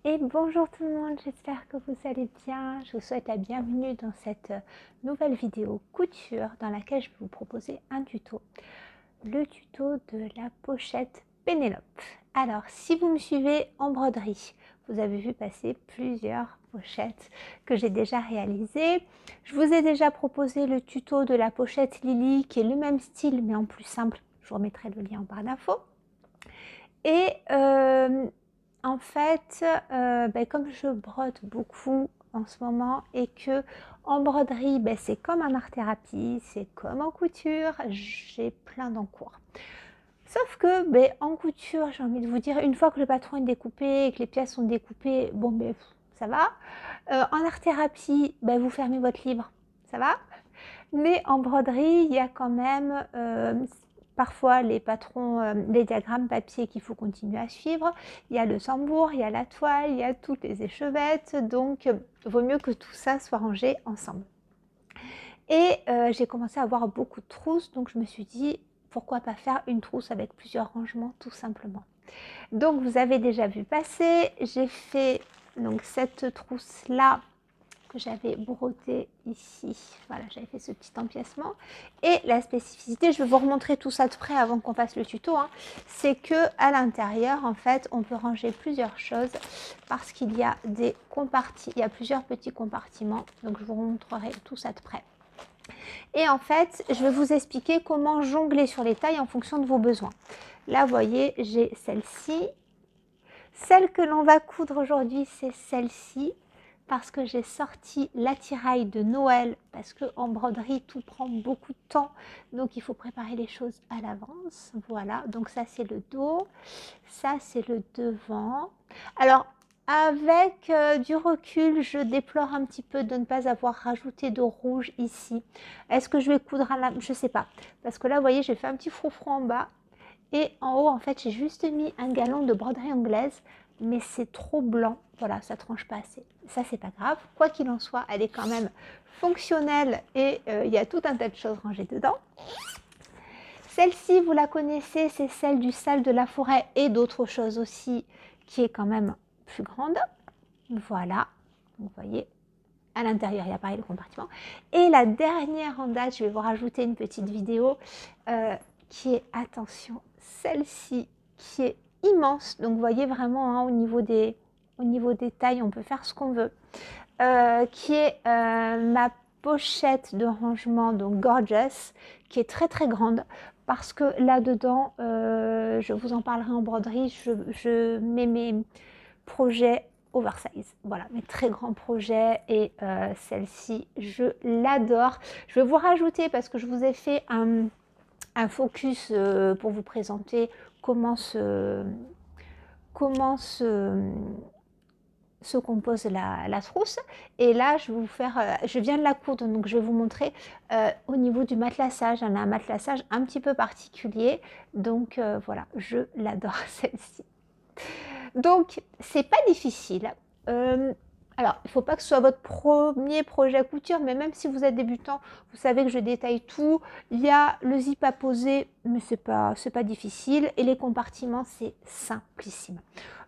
Et bonjour tout le monde, j'espère que vous allez bien. Je vous souhaite la bienvenue dans cette nouvelle vidéo couture dans laquelle je vais vous proposer un tuto. Le tuto de la pochette Pénélope. Alors, si vous me suivez en broderie, vous avez vu passer plusieurs pochettes que j'ai déjà réalisées. Je vous ai déjà proposé le tuto de la pochette Lily qui est le même style mais en plus simple. Je vous remettrai le lien en barre d'infos. Et en fait, comme je brode beaucoup en ce moment et que en broderie, c'est comme en art-thérapie, c'est comme en couture, j'ai plein d'encours. Sauf que en couture, j'ai envie de vous dire, une fois que le patron est découpé et que les pièces sont découpées, bon ça va. En art-thérapie, vous fermez votre livre, ça va. Mais en broderie, il y a quand même parfois les patrons, les diagrammes papier qu'il faut continuer à suivre. Il y a le tambour, il y a la toile, il y a toutes les échevettes. Donc, il vaut mieux que tout ça soit rangé ensemble. Et j'ai commencé à avoir beaucoup de trousses. Donc, je me suis dit, pourquoi pas faire une trousse avec plusieurs rangements, tout simplement. Donc, vous avez déjà vu passer. J'ai fait donc cette trousse-là que j'avais brodé ici. Voilà, j'avais fait ce petit empiècement. Et la spécificité, je vais vous remontrer tout ça de près avant qu'on fasse le tuto, c'est que à l'intérieur, en fait, on peut ranger plusieurs choses parce qu'il y a des compartiments, il y a plusieurs petits compartiments. Donc, je vous montrerai tout ça de près. Et en fait, je vais vous expliquer comment jongler sur les tailles en fonction de vos besoins. Là, vous voyez, j'ai celle-ci. Celle que l'on va coudre aujourd'hui, c'est celle-ci. Parce que j'ai sorti l'attirail de Noël, parce qu'en broderie, tout prend beaucoup de temps. Donc, il faut préparer les choses à l'avance. Voilà, donc ça, c'est le dos. Ça, c'est le devant. Alors, avec du recul, je déplore un petit peu de ne pas avoir rajouté de rouge ici. Est-ce que je vais coudre à la... Je ne sais pas. Parce que là, vous voyez, j'ai fait un petit froufrou en bas. Et en haut, en fait, j'ai juste mis un galon de broderie anglaise, mais c'est trop blanc. Voilà, ça tranche pas assez. Ça, c'est pas grave. Quoi qu'il en soit, elle est quand même fonctionnelle et il y a tout un tas de choses rangées dedans. Celle-ci, vous la connaissez, c'est celle du salle de la forêt et d'autres choses aussi, qui est quand même plus grande. Voilà, vous voyez, à l'intérieur, il y a pareil le compartiment. Et la dernière en date, je vais vous rajouter une petite vidéo qui est, attention, celle-ci qui est immense. Donc, vous voyez vraiment au niveau des tailles, on peut faire ce qu'on veut. Qui est ma pochette de rangement, donc Gorgeous, qui est très très grande. Parce que là-dedans, je vous en parlerai en broderie, je mets mes projets oversize. Voilà, mes très grands projets et celle-ci, je l'adore. Je vais vous rajouter, parce que je vous ai fait un focus pour vous présenter comment se compose la trousse. Et là, je vais vous faire, je viens de la coudre, donc je vais vous montrer au niveau du matelassage. Elle a un matelassage un petit peu particulier, donc voilà, je l'adore celle-ci. Donc, c'est pas difficile. Alors, il ne faut pas que ce soit votre premier projet couture, mais même si vous êtes débutant, vous savez que je détaille tout. Il y a le zip à poser, mais c'est pas difficile. Et les compartiments, c'est simplissime.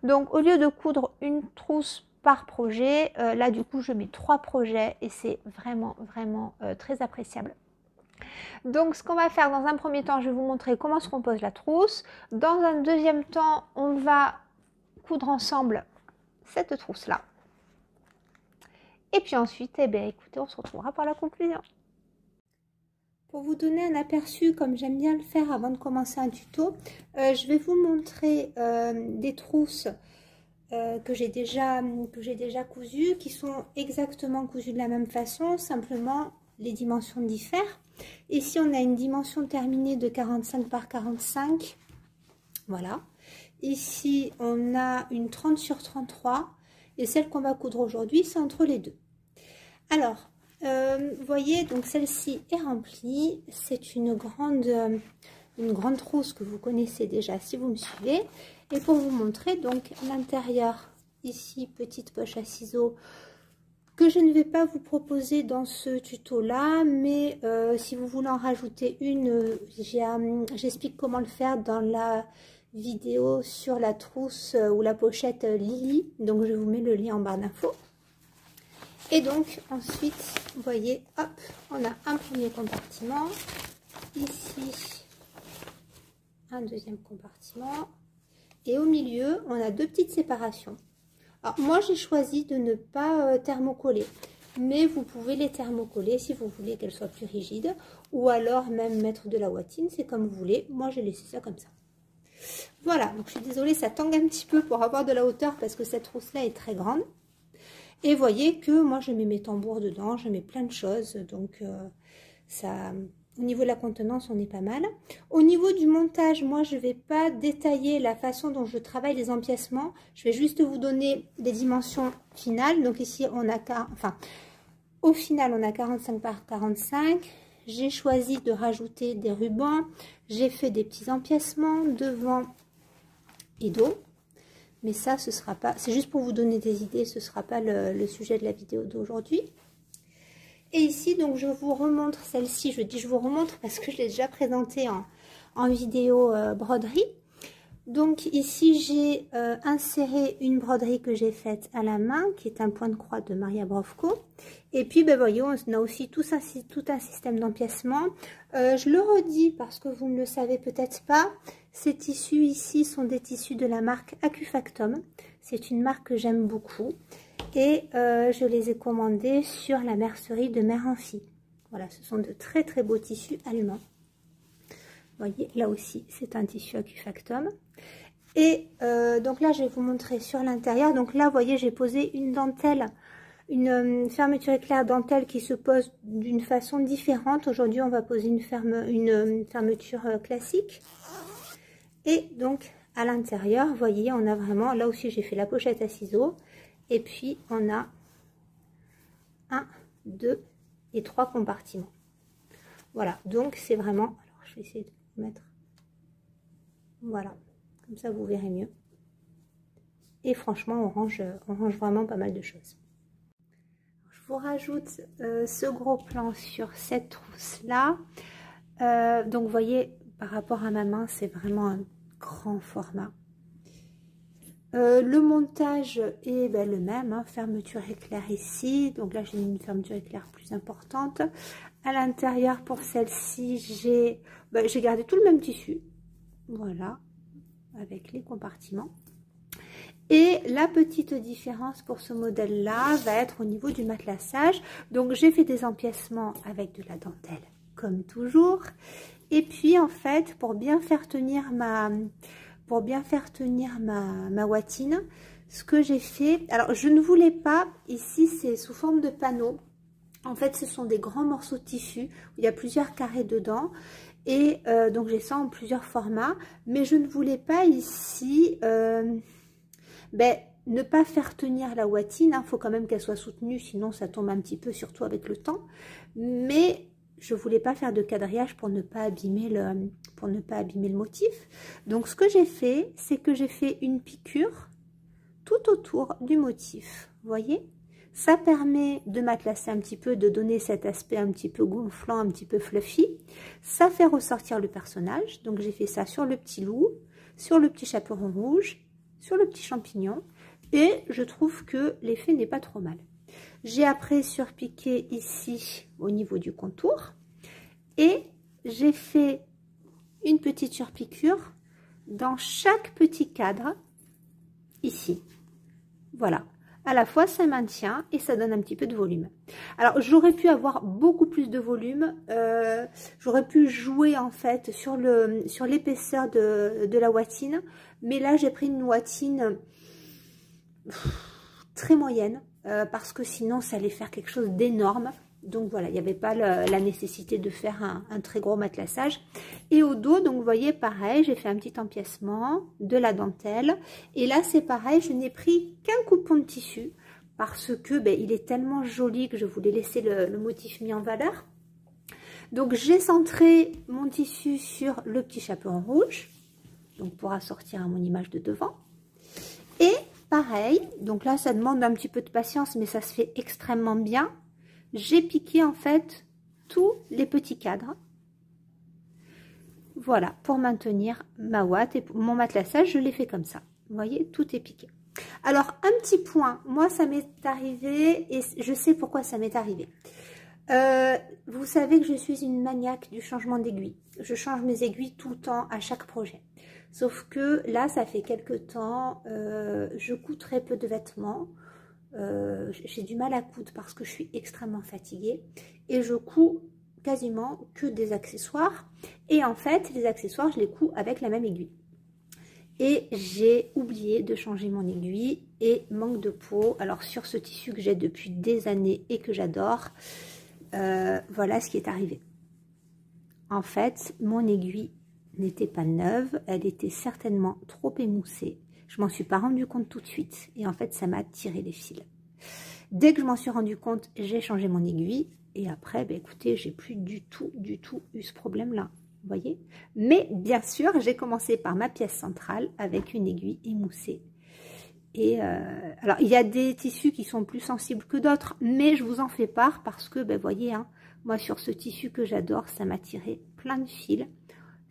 Donc, au lieu de coudre une trousse par projet, là, du coup, je mets 3 projets et c'est vraiment, vraiment très appréciable. Donc, ce qu'on va faire dans un premier temps, je vais vous montrer comment se compose la trousse. Dans un deuxième temps, on va coudre ensemble cette trousse-là. Et puis ensuite, écoutez, on se retrouvera pour la conclusion. Pour vous donner un aperçu, comme j'aime bien le faire avant de commencer un tuto, je vais vous montrer des trousses que j'ai déjà cousues, qui sont exactement cousues de la même façon, simplement les dimensions diffèrent. Ici, on a une dimension terminée de 45 par 45. Voilà. Ici, on a une 30 sur 33. Et celle qu'on va coudre aujourd'hui, c'est entre les deux. Alors, vous voyez, donc celle-ci est remplie. C'est une grande trousse que vous connaissez déjà si vous me suivez. Et pour vous montrer, donc l'intérieur, ici, petite poche à ciseaux, que je ne vais pas vous proposer dans ce tuto-là. Mais si vous voulez en rajouter une, j'explique comment le faire dans la vidéo sur la trousse ou la pochette Lily, donc je vous mets le lien en barre d'infos. Et donc ensuite, vous voyez, hop, on a un premier compartiment, ici un deuxième compartiment, et au milieu, on a deux petites séparations. Alors moi, j'ai choisi de ne pas thermocoller, mais vous pouvez les thermocoller si vous voulez qu'elles soient plus rigides, ou alors même mettre de la ouatine, c'est comme vous voulez. Moi, j'ai laissé ça comme ça. Voilà, donc je suis désolée, ça tangue un petit peu pour avoir de la hauteur parce que cette trousse-là est très grande. Et vous voyez que moi, je mets mes tambours dedans, je mets plein de choses, donc ça... Au niveau de la contenance, on est pas mal. Au niveau du montage, moi, je ne vais pas détailler la façon dont je travaille les empiècements. Je vais juste vous donner les dimensions finales. Donc ici, on a... Enfin, au final, on a 45 par 45. J'ai choisi de rajouter des rubans. J'ai fait des petits empiècements devant et dos. Mais ça, ce sera pas... C'est juste pour vous donner des idées. Ce ne sera pas le sujet de la vidéo d'aujourd'hui. Et ici, donc, je vous remontre celle-ci. Je dis je vous remontre parce que je l'ai déjà présentée en vidéo broderie. Donc, ici, j'ai inséré une broderie que j'ai faite à la main, qui est un point de croix de Maria Brovko. Et puis, ben, voyez, on a aussi tout un système d'empiècement. Je le redis parce que vous ne le savez peut-être pas. Ces tissus ici sont des tissus de la marque Accufactum. C'est une marque que j'aime beaucoup. Et je les ai commandés sur la mercerie de Mère Amphi. Voilà, ce sont de très très beaux tissus allemands. Vous voyez, là aussi, c'est un tissu Accufactum. Et donc là, je vais vous montrer sur l'intérieur. Donc là, vous voyez, j'ai posé une dentelle, une fermeture éclair dentelle qui se pose d'une façon différente. Aujourd'hui, on va poser une fermeture classique. Et donc, à l'intérieur, vous voyez, on a vraiment, là aussi, j'ai fait la pochette à ciseaux. Et puis, on a 1, 2 et 3 compartiments. Voilà, donc c'est vraiment... Alors, je vais essayer de vous mettre... Voilà, comme ça, vous verrez mieux. Et franchement, on range vraiment pas mal de choses. Je vous rajoute ce gros plan sur cette trousse-là. Donc, vous voyez, par rapport à ma main, c'est vraiment un grand format. Le montage est le même, hein, fermeture éclair ici, donc là j'ai mis une fermeture éclair plus importante. À l'intérieur pour celle-ci, j'ai gardé tout le même tissu, voilà, avec les compartiments. Et la petite différence pour ce modèle-là va être au niveau du matelassage. Donc j'ai fait des empiècements avec de la dentelle, comme toujours. Et puis en fait, pour bien faire tenir ma ouatine, ce que j'ai fait, alors je ne voulais pas, ici c'est sous forme de panneau, en fait ce sont des grands morceaux de tissu, où il y a plusieurs carrés dedans, et donc j'ai ça en plusieurs formats, mais je ne voulais pas ici, ne pas faire tenir la ouatine, il faut quand même qu'elle soit soutenue, sinon ça tombe un petit peu, surtout avec le temps, mais... Je voulais pas faire de quadrillage pour ne pas abîmer le motif. Donc ce que j'ai fait, c'est que j'ai fait une piqûre tout autour du motif. Vous voyez? Ça permet de matelasser un petit peu, de donner cet aspect un petit peu gonflant, un petit peu fluffy. Ça fait ressortir le personnage. Donc j'ai fait ça sur le petit loup, sur le petit chaperon rouge, sur le petit champignon. Et je trouve que l'effet n'est pas trop mal. J'ai après surpiqué ici au niveau du contour et j'ai fait une petite surpiqûre dans chaque petit cadre ici. Voilà, à la fois ça maintient et ça donne un petit peu de volume. Alors j'aurais pu avoir beaucoup plus de volume, j'aurais pu jouer en fait sur l'épaisseur de la ouatine, mais là j'ai pris une ouatine très moyenne. Parce que sinon ça allait faire quelque chose d'énorme, donc voilà, il n'y avait pas la nécessité de faire un très gros matelassage. Et au dos, donc vous voyez pareil, j'ai fait un petit empiècement, de la dentelle, et là c'est pareil, je n'ai pris qu'un coupon de tissu parce que il est tellement joli que je voulais laisser le motif mis en valeur. Donc j'ai centré mon tissu sur le petit chaperon rouge, donc pour assortir à mon image de devant, et pareil, donc là ça demande un petit peu de patience, mais ça se fait extrêmement bien. J'ai piqué en fait tous les petits cadres. Voilà, pour maintenir ma ouate et mon matelassage, je l'ai fait comme ça. Vous voyez, tout est piqué. Alors, un petit point, moi ça m'est arrivé et je sais pourquoi ça m'est arrivé. Vous savez que je suis une maniaque du changement d'aiguille. Je change mes aiguilles tout le temps à chaque projet. Sauf que là, ça fait quelques temps, je couds très peu de vêtements. J'ai du mal à coudre parce que je suis extrêmement fatiguée. Et je couds quasiment que des accessoires. Et en fait, les accessoires, je les couds avec la même aiguille. Et j'ai oublié de changer mon aiguille et manque de peau. Alors sur ce tissu que j'ai depuis des années et que j'adore, voilà ce qui est arrivé. En fait, mon aiguille n'était pas neuve, elle était certainement trop émoussée. Je m'en suis pas rendu compte tout de suite et en fait ça m'a tiré les fils. Dès que je m'en suis rendu compte, j'ai changé mon aiguille et après, ben, écoutez, j'ai plus du tout eu ce problème-là. Vous voyez? Mais bien sûr, j'ai commencé par ma pièce centrale avec une aiguille émoussée. Et alors, il y a des tissus qui sont plus sensibles que d'autres, mais je vous en fais part parce que, ben, voyez, hein, moi, sur ce tissu que j'adore, ça m'a tiré plein de fils.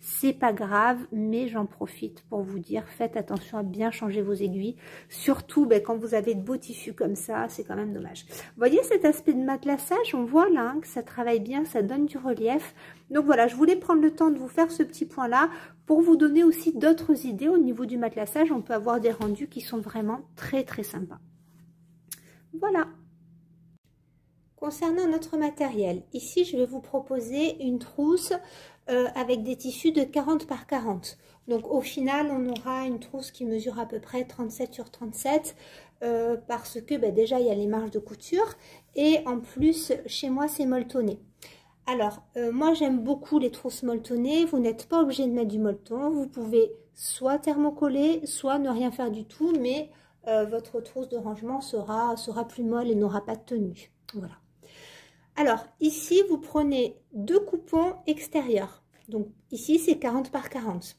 C'est pas grave, mais j'en profite pour vous dire, faites attention à bien changer vos aiguilles. Surtout, ben, quand vous avez de beaux tissus comme ça, c'est quand même dommage. Vous voyez cet aspect de matelassage, on voit là hein, que ça travaille bien, ça donne du relief. Donc voilà, je voulais prendre le temps de vous faire ce petit point-là pour vous donner aussi d'autres idées au niveau du matelassage. On peut avoir des rendus qui sont vraiment très très sympas. Voilà. Concernant notre matériel, ici je vais vous proposer une trousse avec des tissus de 40 par 40. Donc au final on aura une trousse qui mesure à peu près 37 sur 37 parce que ben, déjà il y a les marges de couture et en plus chez moi c'est molletonné. Alors moi j'aime beaucoup les trousses molletonnées, vous n'êtes pas obligé de mettre du molleton, vous pouvez soit thermocoller, soit ne rien faire du tout, mais votre trousse de rangement sera plus molle et n'aura pas de tenue. Voilà. Alors, ici, vous prenez 2 coupons extérieurs. Donc, ici, c'est 40 par 40.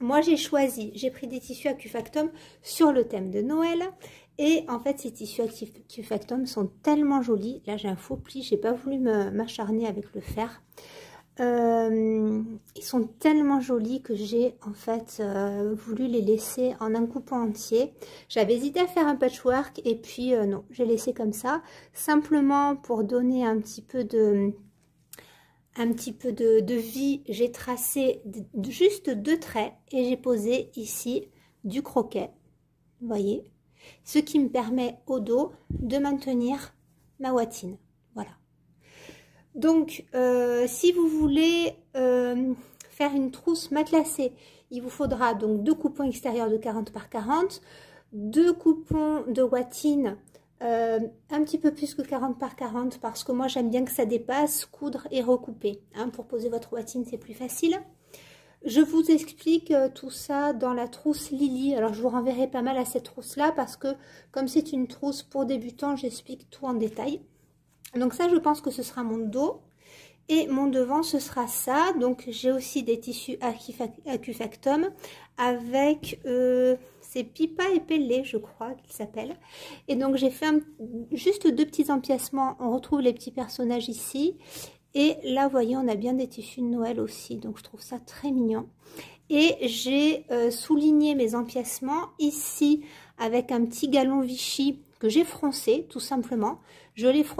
Moi, j'ai pris des tissus Acufactum sur le thème de Noël. Et en fait, ces tissus Acufactum sont tellement jolis. Là, j'ai un faux pli, j'ai pas voulu m'acharner avec le fer. Ils sont tellement jolis que j'ai en fait voulu les laisser en un coupon entier. J'avais hésité à faire un patchwork et puis non, j'ai laissé comme ça, simplement pour donner un petit peu de vie. J'ai tracé juste 2 traits et j'ai posé ici du croquet, vous voyez, ce qui me permet au dos de maintenir ma ouatine. Voilà. Donc, si vous voulez faire une trousse matelassée, il vous faudra donc 2 coupons extérieurs de 40 par 40, 2 coupons de ouatine un petit peu plus que 40 par 40 parce que moi j'aime bien que ça dépasse, coudre et recouper. Hein, pour poser votre ouatine, c'est plus facile. Je vous explique tout ça dans la trousse Lily. Alors, je vous renverrai pas mal à cette trousse-là parce que comme c'est une trousse pour débutants, j'explique tout en détail. Donc ça, je pense que ce sera mon dos. Et mon devant, ce sera ça. Donc, j'ai aussi des tissus Acufactum avec... c'est Pipa et Pellé, je crois qu'il s'appelle. Et donc, j'ai fait juste 2 petits empiècements. On retrouve les petits personnages ici. Et là, vous voyez, on a bien des tissus de Noël aussi. Donc, je trouve ça très mignon. Et j'ai souligné mes empiècements ici avec un petit galon Vichy que j'ai froncé, tout simplement.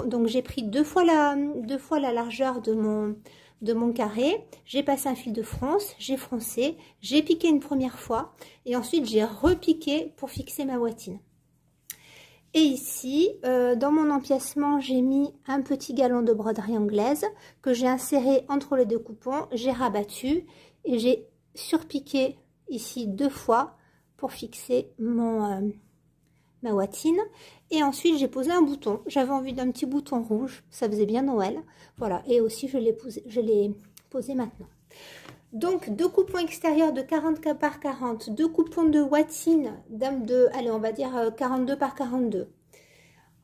Donc, j'ai pris 2 fois la largeur de mon carré. J'ai passé un fil de fronce, j'ai froncé, j'ai piqué une première fois. Et ensuite, j'ai repiqué pour fixer ma ouatine. Et ici, dans mon empiècement, j'ai mis un petit galon de broderie anglaise que j'ai inséré entre les 2 coupons. J'ai rabattu et j'ai surpiqué ici 2 fois pour fixer ma ouatine. Et ensuite, j'ai posé un bouton. J'avais envie d'un petit bouton rouge. Ça faisait bien Noël. Voilà. Et aussi, je l'ai posé maintenant. Donc, 2 coupons extérieurs de 40 par 40, 2 coupons de ouatine, allez, on va dire 42 par 42.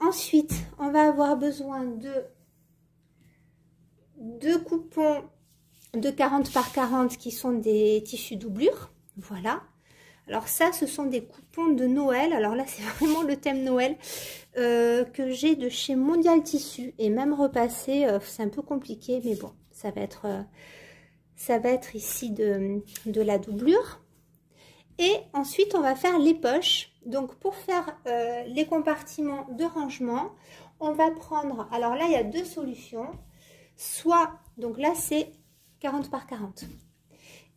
Ensuite, on va avoir besoin de 2 coupons de 40 par 40 qui sont des tissus doublure. Voilà. Alors ça, ce sont des coupons de Noël. Alors là, c'est vraiment le thème Noël que j'ai de chez Mondial Tissu. Et même repasser, c'est un peu compliqué, mais bon, ça va être ça va être ici de la doublure. Et ensuite, on va faire les poches. Donc, pour faire les compartiments de rangement, on va prendre... Alors là, il y a deux solutions. Soit, donc là, c'est 40 par 40.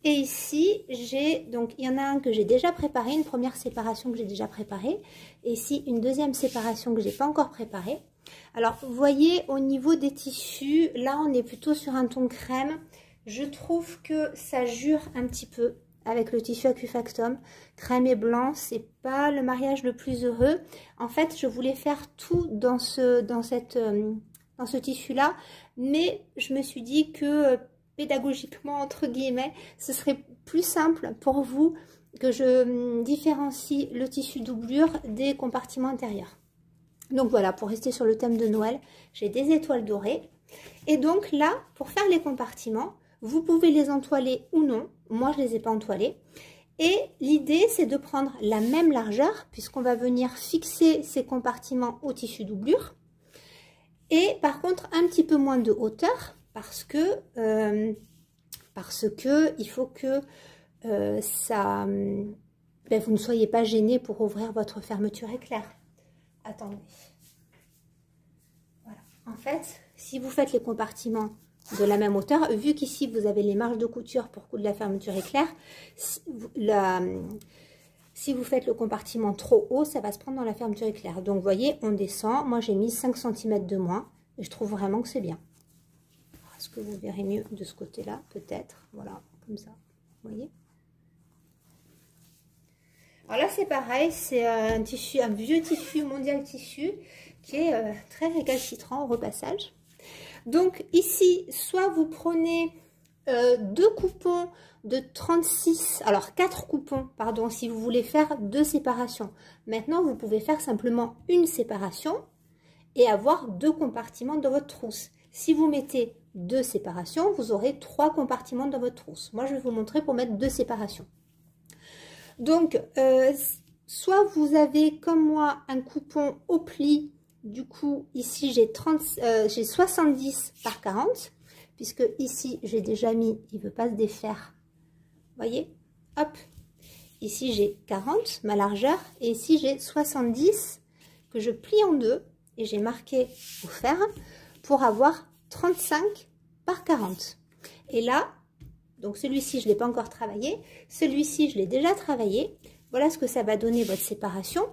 Et ici, j'ai... Donc, il y en a un que j'ai déjà préparé, une première séparation que j'ai déjà préparée. Et ici, une deuxième séparation que j'ai pas encore préparée. Alors, vous voyez, au niveau des tissus, là, on est plutôt sur un ton crème. Je trouve que ça jure un petit peu avec le tissu Acufactum. Crème et blanc, c'est pas le mariage le plus heureux. En fait, je voulais faire tout dans ce tissu-là, mais je me suis dit que pédagogiquement, entre guillemets, ce serait plus simple pour vous que je différencie le tissu doublure des compartiments intérieurs. Donc voilà, pour rester sur le thème de Noël, j'ai des étoiles dorées. Et donc là, pour faire les compartiments, vous pouvez les entoiler ou non. Moi, je ne les ai pas entoilés. Et l'idée, c'est de prendre la même largeur, puisqu'on va venir fixer ces compartiments au tissu doublure. Et par contre, un petit peu moins de hauteur, parce que il faut que vous ne soyez pas gêné pour ouvrir votre fermeture éclair. Attendez. Voilà. En fait, si vous faites les compartiments de la même hauteur, vu qu'ici vous avez les marges de couture pour coudre la fermeture éclair, si vous faites le compartiment trop haut, ça va se prendre dans la fermeture éclair. Donc vous voyez, on descend. Moi j'ai mis 5 cm de moins et je trouve vraiment que c'est bien. Est-ce que vous verrez mieux de ce côté-là? Peut-être. Voilà, comme ça. Vous voyez? Alors là c'est pareil, c'est un tissu, un vieux tissu, mondial tissu, qui est très récalcitrant au repassage. Donc ici, soit vous prenez deux coupons de 36, alors 4 coupons, pardon, si vous voulez faire deux séparations. Maintenant, vous pouvez faire simplement une séparation et avoir deux compartiments dans votre trousse. Si vous mettez deux séparations, vous aurez 3 compartiments dans votre trousse. Moi, je vais vous montrer pour mettre deux séparations. Donc, soit vous avez, comme moi, un coupon au pli. Du coup, ici, j'ai 70 par 40, puisque ici, j'ai déjà mis, il ne veut pas se défaire. Vous voyez? Hop. Ici, j'ai 40, ma largeur, et ici, j'ai 70 que je plie en deux, et j'ai marqué offert pour avoir 35 par 40. Et là, donc celui-ci, je ne l'ai pas encore travaillé, celui-ci, je l'ai déjà travaillé. Voilà ce que ça va donner votre séparation.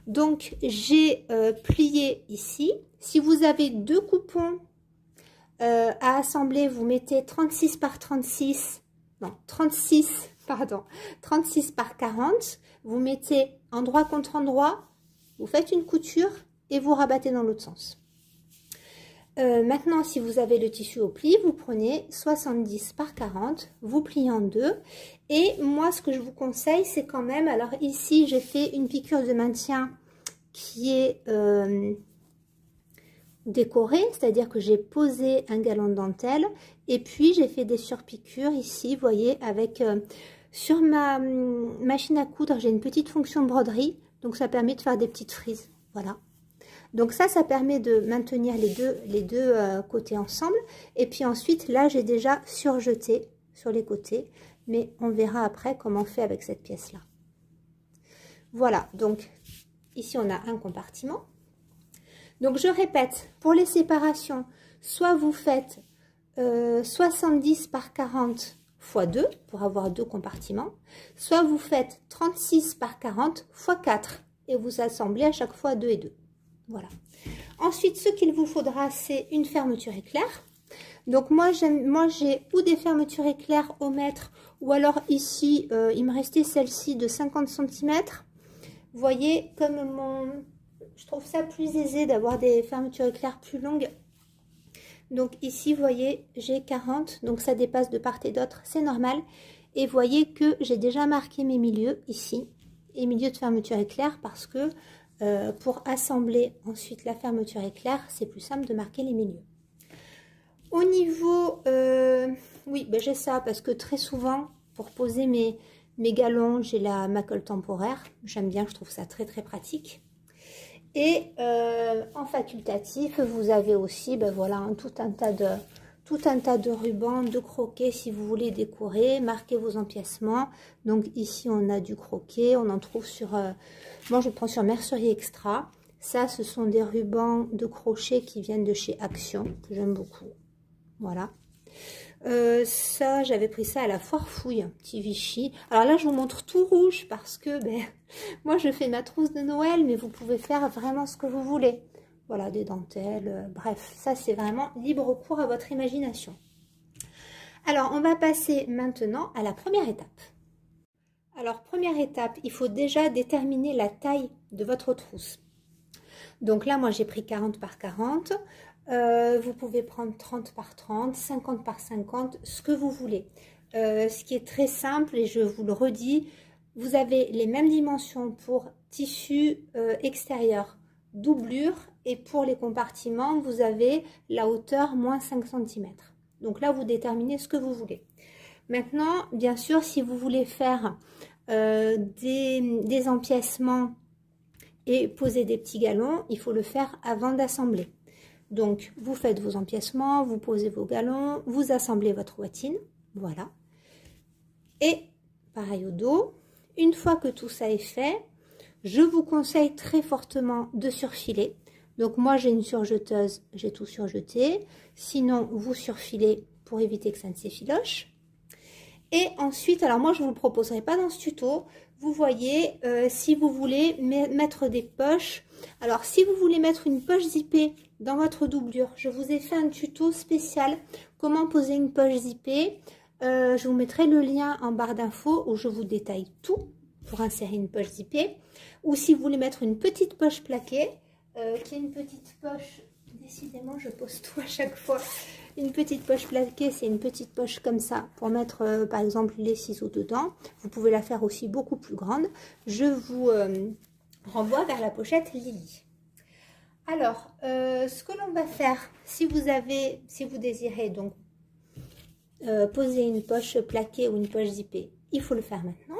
Donc, j'ai plié ici. Si vous avez deux coupons à assembler, vous mettez 36 par 36, non, 36, pardon, 36 par 40. Vous mettez endroit contre endroit, vous faites une couture et vous rabattez dans l'autre sens. Maintenant, si vous avez le tissu au pli, vous prenez 70 par 40, vous pliez en deux. Et moi, ce que je vous conseille, c'est quand même... Alors ici, j'ai fait une piqûre de maintien qui est décorée, c'est-à-dire que j'ai posé un galon de dentelle. Et puis, j'ai fait des surpiqûres ici, vous voyez, avec... sur ma machine à coudre, j'ai une petite fonction broderie. Donc, ça permet de faire des petites frises. Voilà. Donc ça permet de maintenir les deux côtés ensemble. Et puis ensuite, là, j'ai déjà surjeté sur les côtés. Mais on verra après comment on fait avec cette pièce-là. Voilà, donc ici, on a un compartiment. Donc, je répète, pour les séparations, soit vous faites 70 par 40 x 2 pour avoir deux compartiments. Soit vous faites 36 par 40 x 4 et vous assemblez à chaque fois 2 et 2. Voilà. Ensuite, ce qu'il vous faudra, c'est une fermeture éclair. Donc, moi j'ai ou des fermetures éclair au mètre, ou alors ici, il me restait celle-ci de 50 cm. Vous voyez, je trouve ça plus aisé d'avoir des fermetures éclair plus longues. Donc, ici, vous voyez, j'ai 40, donc ça dépasse de part et d'autre, c'est normal. Et vous voyez que j'ai déjà marqué mes milieux ici, et milieux de fermeture éclair, parce que pour assembler ensuite la fermeture éclair, c'est plus simple de marquer les milieux. Au niveau, oui, ben j'ai ça parce que très souvent, pour poser mes galons, j'ai ma colle temporaire. J'aime bien, je trouve ça très très pratique. Et en facultatif, vous avez aussi, ben voilà, tout un tas tout un tas de rubans, de croquets si vous voulez décorer, marquer vos empiècements. Donc ici on a du croquet, on en trouve sur, moi je prends sur Mercerie Extra. Ça ce sont des rubans de crochet qui viennent de chez Action, que j'aime beaucoup. Voilà. Ça j'avais pris ça à la Foire Fouille, un petit Vichy. Alors là je vous montre tout rouge parce que moi je fais ma trousse de Noël, mais vous pouvez faire vraiment ce que vous voulez. Voilà, des dentelles, bref, ça c'est vraiment libre cours à votre imagination. Alors on va passer maintenant à la première étape. Alors première étape, il faut déjà déterminer la taille de votre trousse. Donc là moi j'ai pris 40 par 40. Vous pouvez prendre 30 par 30, 50 par 50, ce que vous voulez. Ce qui est très simple, et je vous le redis, vous avez les mêmes dimensions pour tissu extérieur, doublure, et pour les compartiments, vous avez la hauteur moins 5 cm. Donc là, vous déterminez ce que vous voulez. Maintenant, bien sûr, si vous voulez faire des empiècements et poser des petits galons, il faut le faire avant d'assembler. Donc, vous faites vos empiècements, vous posez vos galons, vous assemblez votre bottine, voilà. Et pareil au dos, une fois que tout ça est fait, je vous conseille très fortement de surfiler. Donc moi j'ai une surjeteuse, j'ai tout surjeté. Sinon, vous surfilez pour éviter que ça ne s'effiloche. Et ensuite, alors moi je ne vous le proposerai pas dans ce tuto. Vous voyez, si vous voulez mettre des poches. Alors si vous voulez mettre une poche zippée dans votre doublure, je vous ai fait un tuto spécial comment poser une poche zippée. Je vous mettrai le lien en barre d'infos où je vous détaille tout pour insérer une poche zippée. Ou si vous voulez mettre une petite poche plaquée, qui est une petite poche, décidément je pose tout à chaque fois. Une petite poche plaquée, c'est une petite poche comme ça pour mettre par exemple les ciseaux dedans. Vous pouvez la faire aussi beaucoup plus grande. Je vous renvoie vers la pochette Lily. Alors, ce que l'on va faire, si vous désirez donc poser une poche plaquée ou une poche zippée, il faut le faire maintenant.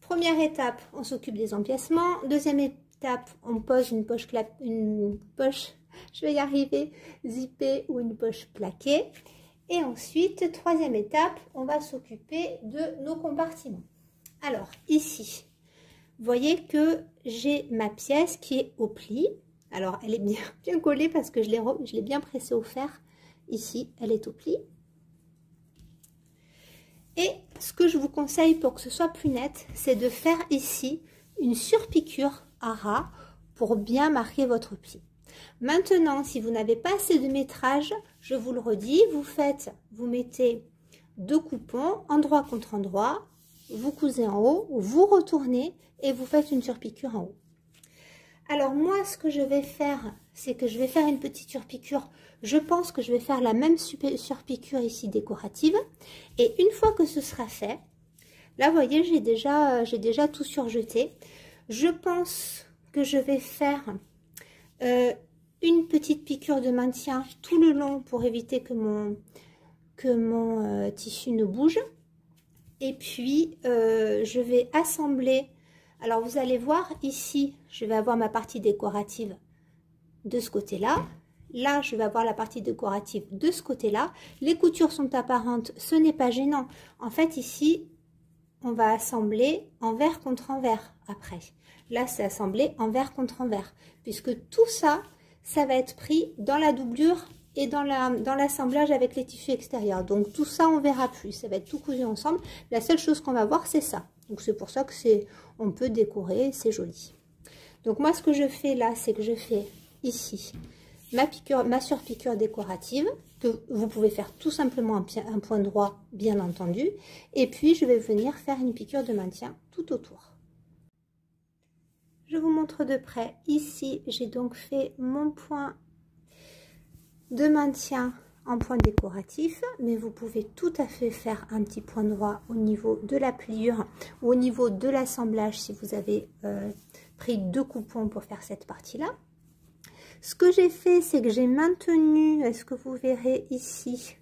Première étape, on s'occupe des empiècements. Deuxième étape, on pose une poche, je vais y arriver, zippée ou une poche plaquée. Et ensuite, troisième étape, on va s'occuper de nos compartiments. Alors, ici, vous voyez que j'ai ma pièce qui est au pli. Alors, elle est bien collée parce que je l'ai bien pressée au fer. Ici, elle est au pli. Et ce que je vous conseille pour que ce soit plus net, c'est de faire ici une surpiqûre à ras pour bien marquer votre pli. Maintenant, si vous n'avez pas assez de métrage, je vous le redis, vous mettez deux coupons, endroit contre endroit, vous cousez en haut, vous retournez et vous faites une surpiqûre en haut. Alors moi, ce que je vais faire, c'est que je vais faire une petite surpiqûre. Je pense que je vais faire la même surpiqûre ici décorative. Et une fois que ce sera fait, là, vous voyez, j'ai déjà tout surjeté. Je pense que je vais faire une petite piqûre de maintien tout le long pour éviter que mon tissu ne bouge. Et puis, je vais assembler. Alors, vous allez voir ici, je vais avoir ma partie décorative de ce côté-là. Là, je vais avoir la partie décorative de ce côté-là. Les coutures sont apparentes, ce n'est pas gênant. En fait, ici, on va assembler envers contre envers après. Là, c'est assemblé envers contre envers. Puisque tout ça, ça va être pris dans la doublure et dans l'assemblage avec les tissus extérieurs. Donc, tout ça, on verra plus. Ça va être tout cousu ensemble. La seule chose qu'on va voir, c'est ça. Donc, c'est pour ça que on peut décorer, c'est joli. Donc, moi, ce que je fais là, c'est que je fais ici ma surpiqûre décorative, que vous pouvez faire tout simplement un point droit, bien entendu. Et puis, je vais venir faire une piqûre de maintien tout autour. Je vous montre de près. Ici, j'ai donc fait mon point de maintien en point décoratif, mais vous pouvez tout à fait faire un petit point droit au niveau de la pliure ou au niveau de l'assemblage si vous avez pris deux coupons pour faire cette partie-là. Ce que j'ai fait, c'est que j'ai maintenu, est-ce que vous verrez ici,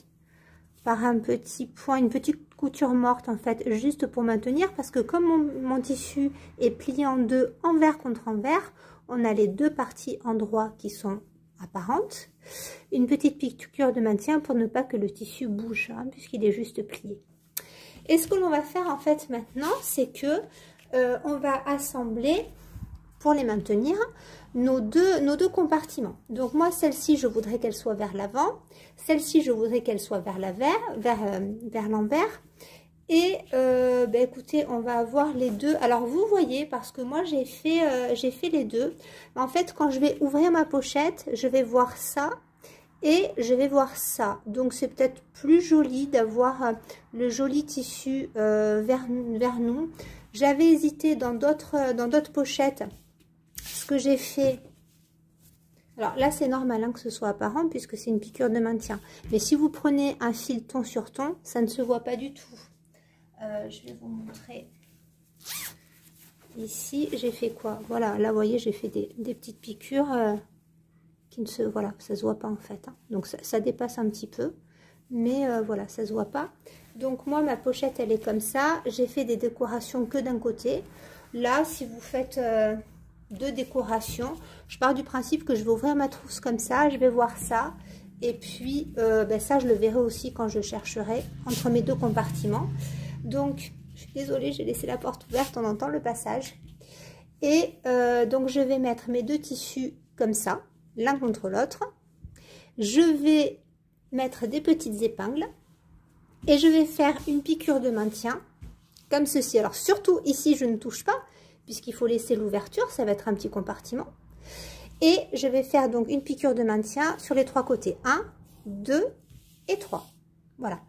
par un petit point, une petite couture morte en fait, juste pour maintenir, parce que comme mon tissu est plié en deux, envers contre envers, on a les deux parties endroits qui sont apparente. Une petite piqûre de maintien pour ne pas que le tissu bouge, hein, puisqu'il est juste plié. Et ce que l'on va faire en fait maintenant, c'est que on va assembler, pour les maintenir, nos deux compartiments. Donc moi, celle-ci, je voudrais qu'elle soit vers l'avant. Celle-ci, je voudrais qu'elle soit vers l'envers. Et écoutez, on va avoir les deux. Alors vous voyez, parce que moi j'ai fait les deux. En fait, quand je vais ouvrir ma pochette, je vais voir ça et je vais voir ça. Donc c'est peut-être plus joli d'avoir le joli tissu vers nous. J'avais hésité dans d'autres pochettes. Ce que j'ai fait, alors là c'est normal hein, que ce soit apparent puisque c'est une piqûre de maintien. Mais si vous prenez un fil ton sur ton, ça ne se voit pas du tout. Je vais vous montrer. Ici, j'ai fait quoi? Voilà, là, vous voyez, j'ai fait des petites piqûres qui ne se... Voilà, ça se voit pas en fait. Hein. Donc, ça dépasse un petit peu. Mais voilà, ça se voit pas. Donc, moi, ma pochette, elle est comme ça. J'ai fait des décorations que d'un côté. Là, si vous faites deux décorations, je pars du principe que je vais ouvrir ma trousse comme ça. Je vais voir ça. Et puis, ça, je le verrai aussi quand je chercherai entre mes deux compartiments. Donc, je suis désolée, j'ai laissé la porte ouverte, on entend le passage. Et donc, je vais mettre mes deux tissus comme ça, l'un contre l'autre. Je vais mettre des petites épingles et je vais faire une piqûre de maintien comme ceci. Alors, surtout ici, je ne touche pas puisqu'il faut laisser l'ouverture, ça va être un petit compartiment. Et je vais faire donc une piqûre de maintien sur les trois côtés. 1, 2 et 3. Voilà.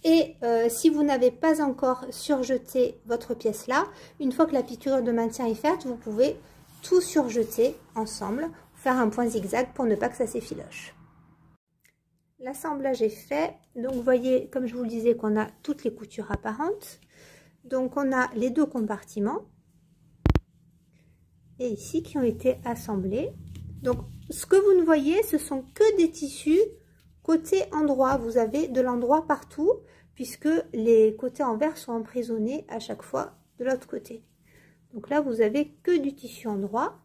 Et si vous n'avez pas encore surjeté votre pièce là, une fois que la piqûre de maintien est faite, vous pouvez tout surjeter ensemble, faire un point zigzag pour ne pas que ça s'effiloche. L'assemblage est fait. Donc vous voyez, comme je vous le disais, qu'on a toutes les coutures apparentes. Donc on a les deux compartiments. Et ici qui ont été assemblés. Donc ce que vous ne voyez, ce sont que des tissus. Côté endroit, vous avez de l'endroit partout, puisque les côtés envers sont emprisonnés à chaque fois de l'autre côté. Donc là, vous avez que du tissu endroit.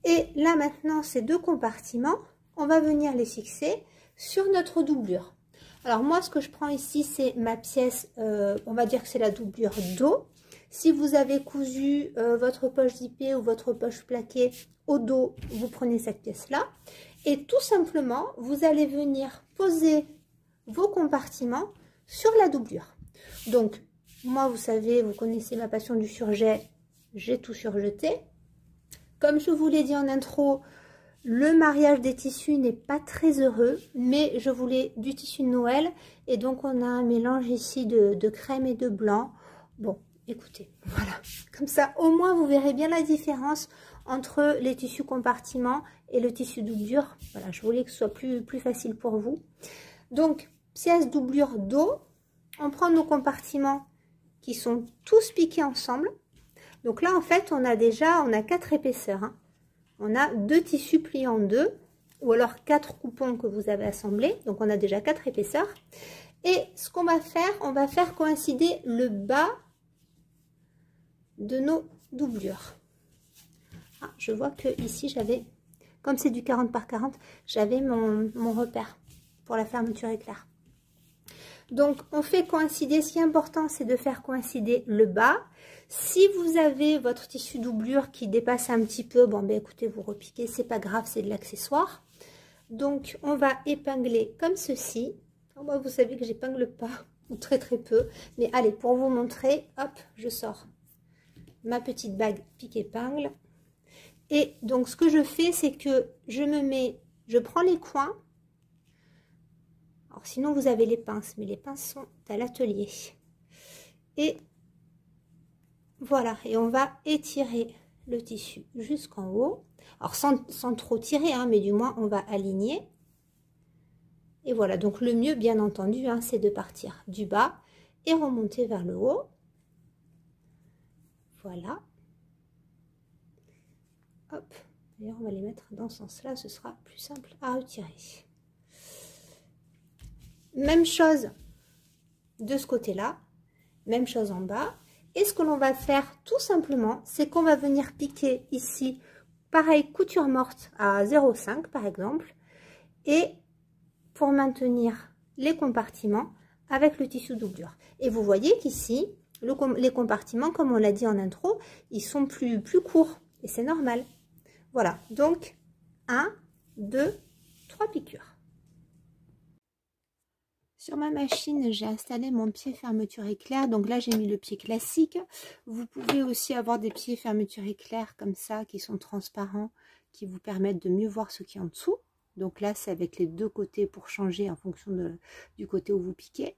Et là, maintenant, ces deux compartiments, on va venir les fixer sur notre doublure. Alors moi, ce que je prends ici, c'est ma pièce, on va dire que c'est la doublure dos. Si vous avez cousu votre poche zippée ou votre poche plaquée au dos, vous prenez cette pièce-là. Et tout simplement, vous allez venir poser vos compartiments sur la doublure. Donc, moi, vous savez, vous connaissez ma passion du surjet, j'ai tout surjeté. Comme je vous l'ai dit en intro, le mariage des tissus n'est pas très heureux, mais je voulais du tissu de Noël. Et donc, on a un mélange ici de crème et de blanc. Bon, écoutez, voilà. Comme ça, au moins, vous verrez bien la différence entre les tissus compartiments et le tissu doublure. Voilà, je voulais que ce soit plus facile pour vous. Donc, pièce doublure dos, on prend nos compartiments qui sont tous piqués ensemble. Donc là, en fait, on a 4 épaisseurs. Hein. On a 2 tissus pliés en 2, ou alors 4 coupons que vous avez assemblés. Donc, on a déjà 4 épaisseurs. Et ce qu'on va faire, on va faire coïncider le bas de nos doublures. Ah, je vois que ici j'avais, comme c'est du 40 par 40, j'avais mon repère pour la fermeture éclair. Donc on fait coïncider, ce qui est important c'est de faire coïncider le bas. Si vous avez votre tissu doublure qui dépasse un petit peu, bon ben écoutez, vous repiquez, c'est pas grave, c'est de l'accessoire. Donc on va épingler comme ceci. Moi vous savez que j'épingle pas, ou très très peu, mais allez, pour vous montrer, hop, je sors ma petite bague pique-épingle. Et donc, ce que je fais, c'est que je prends les coins. Alors, sinon, vous avez les pinces, mais les pinces sont à l'atelier. Et voilà, et on va étirer le tissu jusqu'en haut. Alors, sans trop tirer, hein, mais du moins, on va aligner. Et voilà, donc le mieux, bien entendu, hein, c'est de partir du bas et remonter vers le haut. Voilà. Hop, d'ailleurs on va les mettre dans ce sens-là, ce sera plus simple à retirer. Même chose de ce côté-là, même chose en bas. Et ce que l'on va faire tout simplement, c'est qu'on va venir piquer ici, pareil, couture morte à 0,5 par exemple. et pour maintenir les compartiments avec le tissu doublure. Et vous voyez qu'ici, les compartiments, comme on l'a dit en intro, ils sont plus courts et c'est normal. Voilà, donc 1, 2, 3 piqûres. Sur ma machine, j'ai installé mon pied fermeture éclair. Donc là, j'ai mis le pied classique. Vous pouvez aussi avoir des pieds fermeture éclair comme ça, qui sont transparents, qui vous permettent de mieux voir ce qui est en dessous. Donc là, c'est avec les deux côtés pour changer en fonction du côté où vous piquez.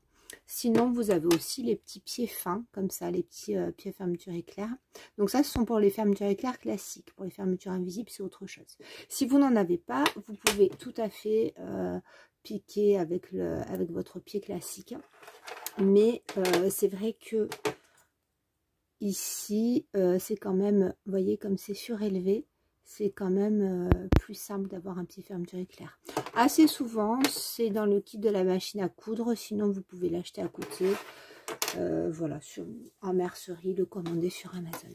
Sinon, vous avez aussi les petits pieds fins, comme ça, les petits pieds fermeture éclair. Donc ça, ce sont pour les fermetures éclair classiques. Pour les fermetures invisibles, c'est autre chose. Si vous n'en avez pas, vous pouvez tout à fait piquer avec votre pied classique. Mais c'est vrai que ici, c'est quand même, vous voyez, comme c'est surélevé, c'est quand même plus simple d'avoir un pied fermeture éclair. Assez souvent, c'est dans le kit de la machine à coudre, sinon vous pouvez l'acheter à côté, voilà, en mercerie, le commander sur Amazon.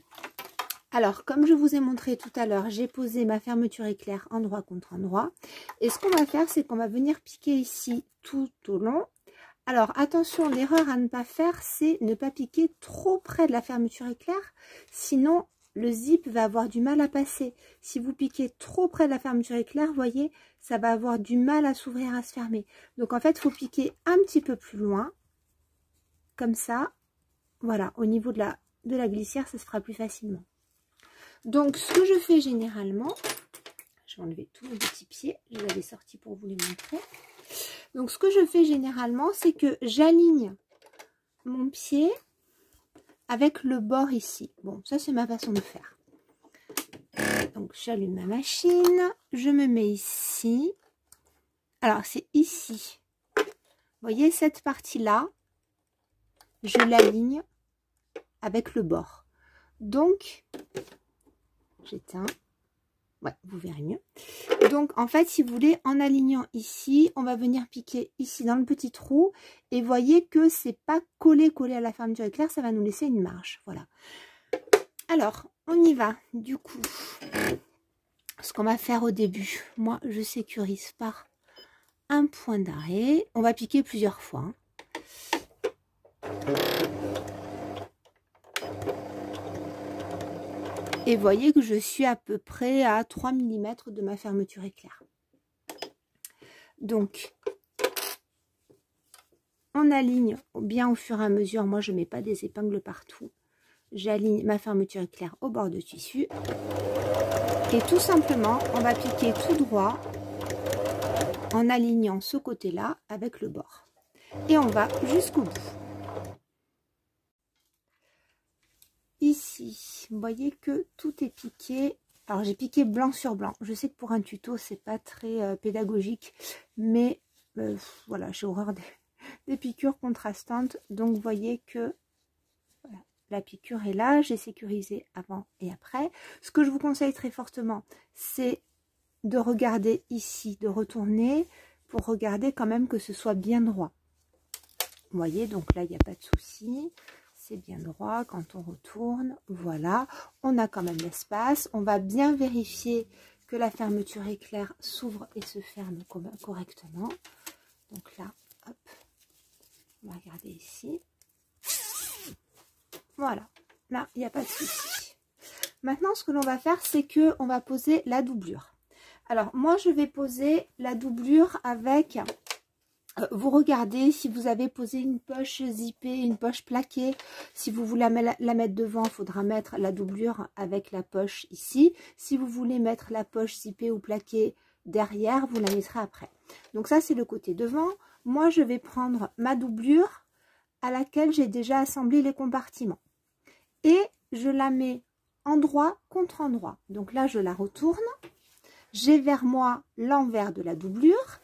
Alors, comme je vous ai montré tout à l'heure, j'ai posé ma fermeture éclair endroit contre endroit. Et ce qu'on va faire, c'est qu'on va venir piquer ici tout au long. Alors, attention, l'erreur à ne pas faire, c'est ne pas piquer trop près de la fermeture éclair. Sinon, le zip va avoir du mal à passer. Si vous piquez trop près de la fermeture éclair, vous voyez, ça va avoir du mal à s'ouvrir, à se fermer. Donc, en fait, il faut piquer un petit peu plus loin. Comme ça. Voilà, au niveau de la glissière, ça se fera plus facilement. Donc, ce que je fais généralement, je vais enlever tous mes petits pieds, je l'avais sorti pour vous les montrer. Donc, ce que je fais généralement, c'est que j'aligne mon pied avec le bord ici. Bon, ça, c'est ma façon de faire. Donc, j'allume ma machine, je me mets ici. Alors, c'est ici. Vous voyez, cette partie-là, je l'aligne avec le bord. Donc, j'éteins. Ouais, vous verrez mieux. Donc, en fait, si vous voulez, en alignant ici, on va venir piquer ici dans le petit trou. Et voyez que c'est pas collé à la fermeture éclair, ça va nous laisser une marge. Voilà. Alors, on y va. Du coup, ce qu'on va faire au début, moi, je sécurise par un point d'arrêt. On va piquer plusieurs fois. Hein. Et voyez que je suis à peu près à 3 mm de ma fermeture éclair. Donc, on aligne bien au fur et à mesure. Moi, je ne mets pas des épingles partout. J'aligne ma fermeture éclair au bord de tissu. Et tout simplement, on va piquer tout droit en alignant ce côté-là avec le bord. Et on va jusqu'au bout. Ici, vous voyez que tout est piqué. Alors, j'ai piqué blanc sur blanc. Je sais que pour un tuto, c'est pas très pédagogique. Mais voilà, j'ai horreur des piqûres contrastantes. Donc, vous voyez que voilà, la piqûre est là. J'ai sécurisé avant et après. Ce que je vous conseille très fortement, c'est de regarder ici, de retourner pour regarder quand même que ce soit bien droit. Vous voyez, donc là, il n'y a pas de souci. C'est bien droit quand on retourne. Voilà, on a quand même l'espace. On va bien vérifier que la fermeture éclair s'ouvre et se ferme correctement. Donc là, hop, on va regarder ici. Voilà, là, il n'y a pas de souci. Maintenant, ce que l'on va faire, c'est que on va poser la doublure. Alors, moi, je vais poser la doublure avec... Vous regardez si vous avez posé une poche zippée, une poche plaquée. Si vous voulez la mettre devant, il faudra mettre la doublure avec la poche ici. Si vous voulez mettre la poche zippée ou plaquée derrière, vous la mettrez après. Donc ça, c'est le côté devant. Moi, je vais prendre ma doublure à laquelle j'ai déjà assemblé les compartiments. Et je la mets endroit contre endroit. Donc là, je la retourne. J'ai vers moi l'envers de la doublure.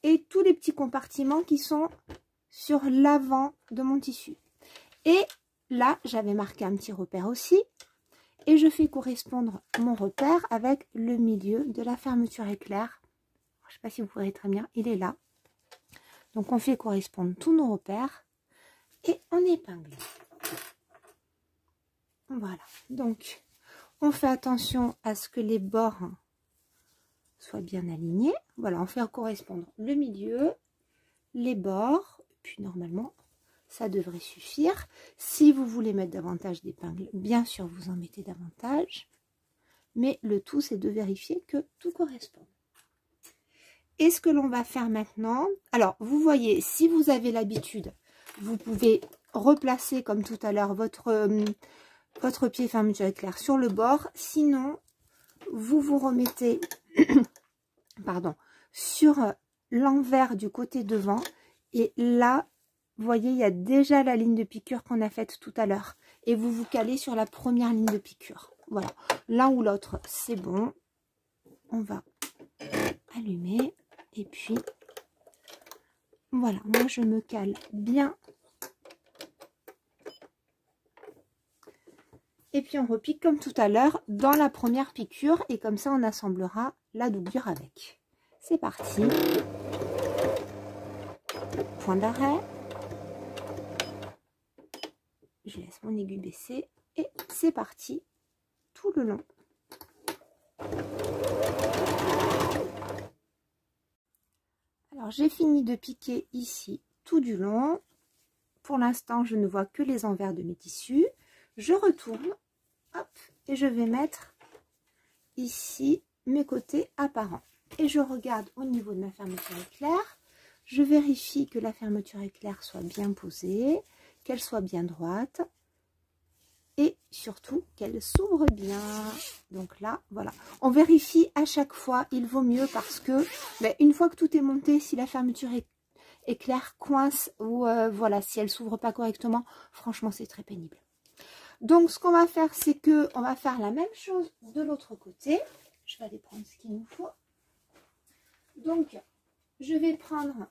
Et tous les petits compartiments qui sont sur l'avant de mon tissu. Et là, j'avais marqué un petit repère aussi. Et je fais correspondre mon repère avec le milieu de la fermeture éclair. Je ne sais pas si vous voyez très bien, il est là. Donc, on fait correspondre tous nos repères. Et on épingle. Voilà. Donc, on fait attention à ce que les bords soit bien aligné. Voilà, on fait correspondre le milieu, les bords, puis normalement, ça devrait suffire. Si vous voulez mettre davantage d'épingles, bien sûr, vous en mettez davantage. Mais le tout, c'est de vérifier que tout correspond. Et ce que l'on va faire maintenant, alors vous voyez, si vous avez l'habitude, vous pouvez replacer comme tout à l'heure votre pied fermeture éclair sur le bord. Sinon, vous vous remettez pardon, sur l'envers du côté devant. Et là, vous voyez, il y a déjà la ligne de piqûre qu'on a faite tout à l'heure. Et vous vous calez sur la première ligne de piqûre. Voilà, l'un ou l'autre, c'est bon. On va allumer. Et puis, voilà, moi je me cale bien. Et puis on repique comme tout à l'heure dans la première piqûre. Et comme ça, on assemblera la doublure avec. C'est parti. Point d'arrêt. Je laisse mon aiguille baisser. Et c'est parti tout le long. Alors j'ai fini de piquer ici tout du long. Pour l'instant, je ne vois que les envers de mes tissus. Je retourne, hop, et je vais mettre ici mes côtés apparents. Et je regarde au niveau de ma fermeture éclair. Je vérifie que la fermeture éclair soit bien posée, qu'elle soit bien droite. Et surtout qu'elle s'ouvre bien. Donc là, voilà. On vérifie à chaque fois, il vaut mieux parce que une fois que tout est monté, si la fermeture éclair coince ou voilà, si elle s'ouvre pas correctement, franchement c'est très pénible. Donc ce qu'on va faire, c'est que on va faire la même chose de l'autre côté. Je vais aller prendre ce qu'il nous faut. Donc je vais prendre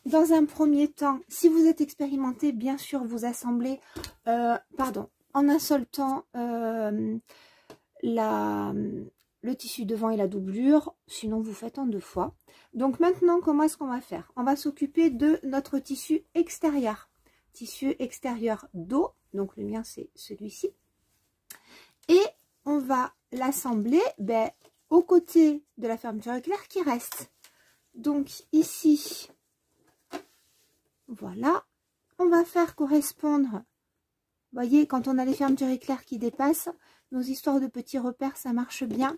dans un premier temps, si vous êtes expérimenté, bien sûr vous assemblez en un seul temps le tissu devant et la doublure, sinon vous faites en 2 fois. Donc maintenant, comment est-ce qu'on va faire? On va s'occuper de notre tissu extérieur. Tissu extérieur dos, donc le mien c'est celui-ci. Et on va l'assembler au côté de la fermeture éclair qui reste. Donc ici, voilà, on va faire correspondre. Vous voyez, quand on a les fermetures éclair qui dépassent, nos histoires de petits repères, ça marche bien.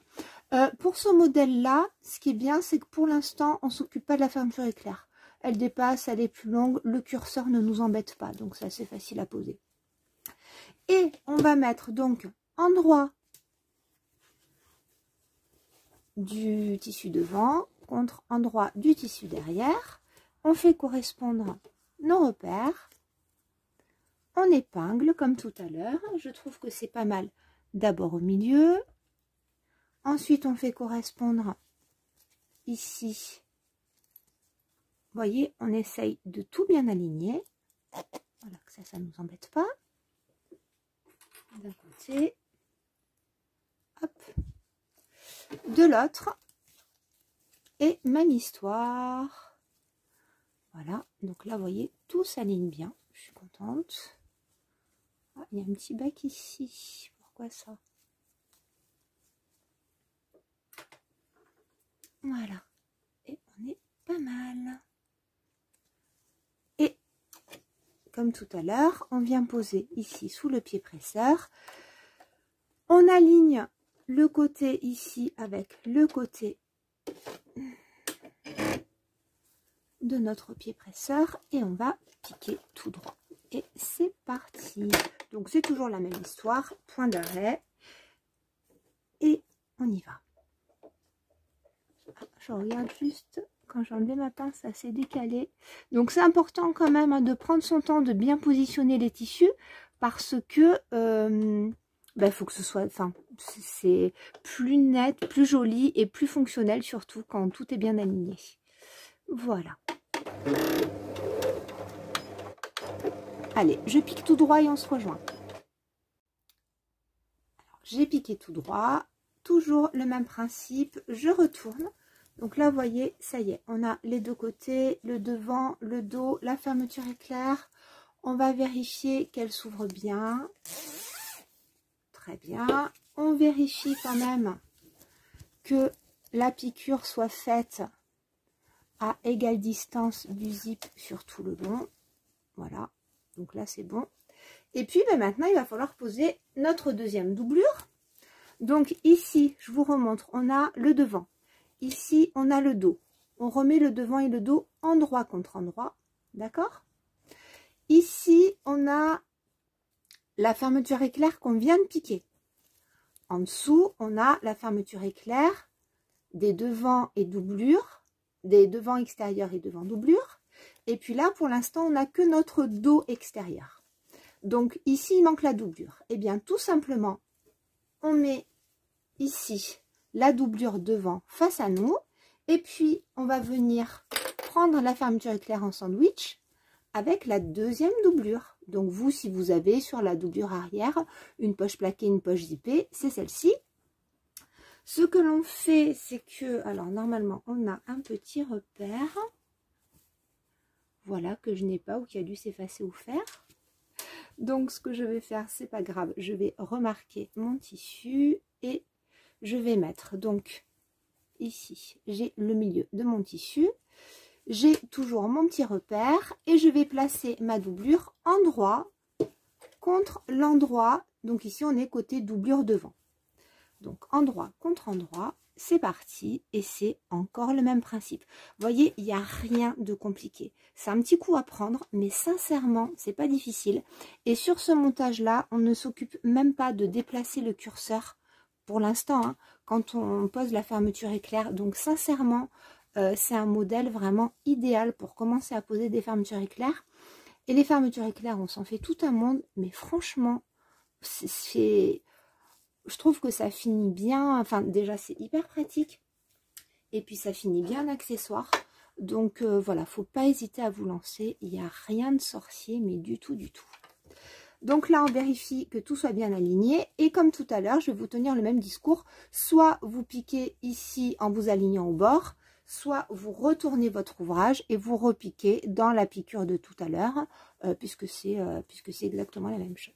Pour ce modèle-là, ce qui est bien, c'est que pour l'instant, on ne s'occupe pas de la fermeture éclair. Elle dépasse, elle est plus longue, le curseur ne nous embête pas, donc c'est assez facile à poser. Et on va mettre donc endroit du tissu devant contre endroit du tissu derrière. On fait correspondre nos repères. On épingle comme tout à l'heure. Je trouve que c'est pas mal. D'abord au milieu. Ensuite, on fait correspondre ici. Vous voyez, on essaye de tout bien aligner. Voilà, que ça ne nous embête pas. D'un côté. Hop. De l'autre. Et même histoire. Voilà. Donc là, vous voyez, tout s'aligne bien. Je suis contente. Ah, il y a un petit bac ici. Pourquoi ça? Voilà. Et on est pas mal. Et comme tout à l'heure, on vient poser ici sous le pied presseur. On aligne le côté ici avec le côté de notre pied presseur et on va piquer tout droit. Et c'est parti. Donc c'est toujours la même histoire, point d'arrêt et on y va. Je regarde juste quand j'ai enlevé ma pince, ça s'est décalé. Donc c'est important quand même de prendre son temps de bien positionner les tissus parce que faut que ce soit, c'est plus net, plus joli et plus fonctionnel surtout quand tout est bien aligné. Voilà. Allez, je pique tout droit et on se rejoint. J'ai piqué tout droit, toujours le même principe, je retourne. Donc là, vous voyez, ça y est, on a les deux côtés, le devant, le dos, la fermeture éclair. On va vérifier qu'elle s'ouvre bien. Très bien. On vérifie quand même que la piqûre soit faite à égale distance du zip sur tout le long. Voilà, donc là c'est bon. Et puis ben, maintenant il va falloir poser notre deuxième doublure. Donc ici, je vous remontre, on a le devant. Ici, on a le dos. On remet le devant et le dos endroit contre endroit. D'accord? Ici, on a la fermeture éclair qu'on vient de piquer. En dessous, on a la fermeture éclair des devants et doublures, des devants extérieurs et devants doublures. Et puis là, pour l'instant, on n'a que notre dos extérieur. Donc ici, il manque la doublure. Eh bien, tout simplement, on met ici la doublure devant face à nous. Et puis, on va venir prendre la fermeture éclair en sandwich avec la deuxième doublure. Donc vous, si vous avez sur la doublure arrière une poche plaquée, une poche zippée, c'est celle-ci. Ce que l'on fait, c'est que, alors normalement, on a un petit repère. Voilà, que je n'ai pas ou qui a dû s'effacer ou faire. Donc ce que je vais faire, c'est pas grave, je vais remarquer mon tissu et je vais mettre, donc ici, j'ai le milieu de mon tissu. J'ai toujours mon petit repère et je vais placer ma doublure endroit contre l'endroit. Donc ici, on est côté doublure devant. Donc endroit contre endroit, c'est parti et c'est encore le même principe. Vous voyez, il n'y a rien de compliqué. C'est un petit coup à prendre, mais sincèrement, c'est pas difficile. Et sur ce montage-là, on ne s'occupe même pas de déplacer le curseur pour l'instant, hein, quand on pose la fermeture éclair. Donc sincèrement, c'est un modèle vraiment idéal pour commencer à poser des fermetures éclair. Et les fermetures éclair, on s'en fait tout un monde, mais franchement, je trouve que ça finit bien. Enfin, déjà, c'est hyper pratique. Et puis, ça finit bien accessoire. Donc, voilà, faut pas hésiter à vous lancer. Il n'y a rien de sorcier, mais du tout, du tout. Donc là, on vérifie que tout soit bien aligné. Et comme tout à l'heure, je vais vous tenir le même discours. Soit vous piquez ici en vous alignant au bord, soit vous retournez votre ouvrage et vous repiquez dans la piqûre de tout à l'heure, puisque c'est exactement la même chose.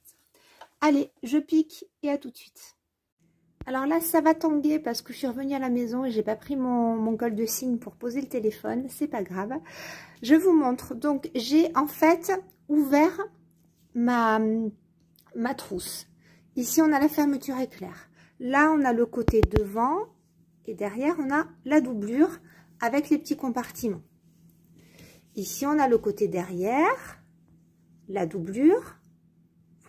Allez, je pique et à tout de suite. Alors là, ça va tanguer parce que je suis revenue à la maison et j'ai pas pris mon col de cygne pour poser le téléphone. C'est pas grave. Je vous montre. Donc, j'ai en fait ouvert ma trousse. Ici, on a la fermeture éclair. Là, on a le côté devant et derrière, on a la doublure avec les petits compartiments. Ici, on a le côté derrière, la doublure.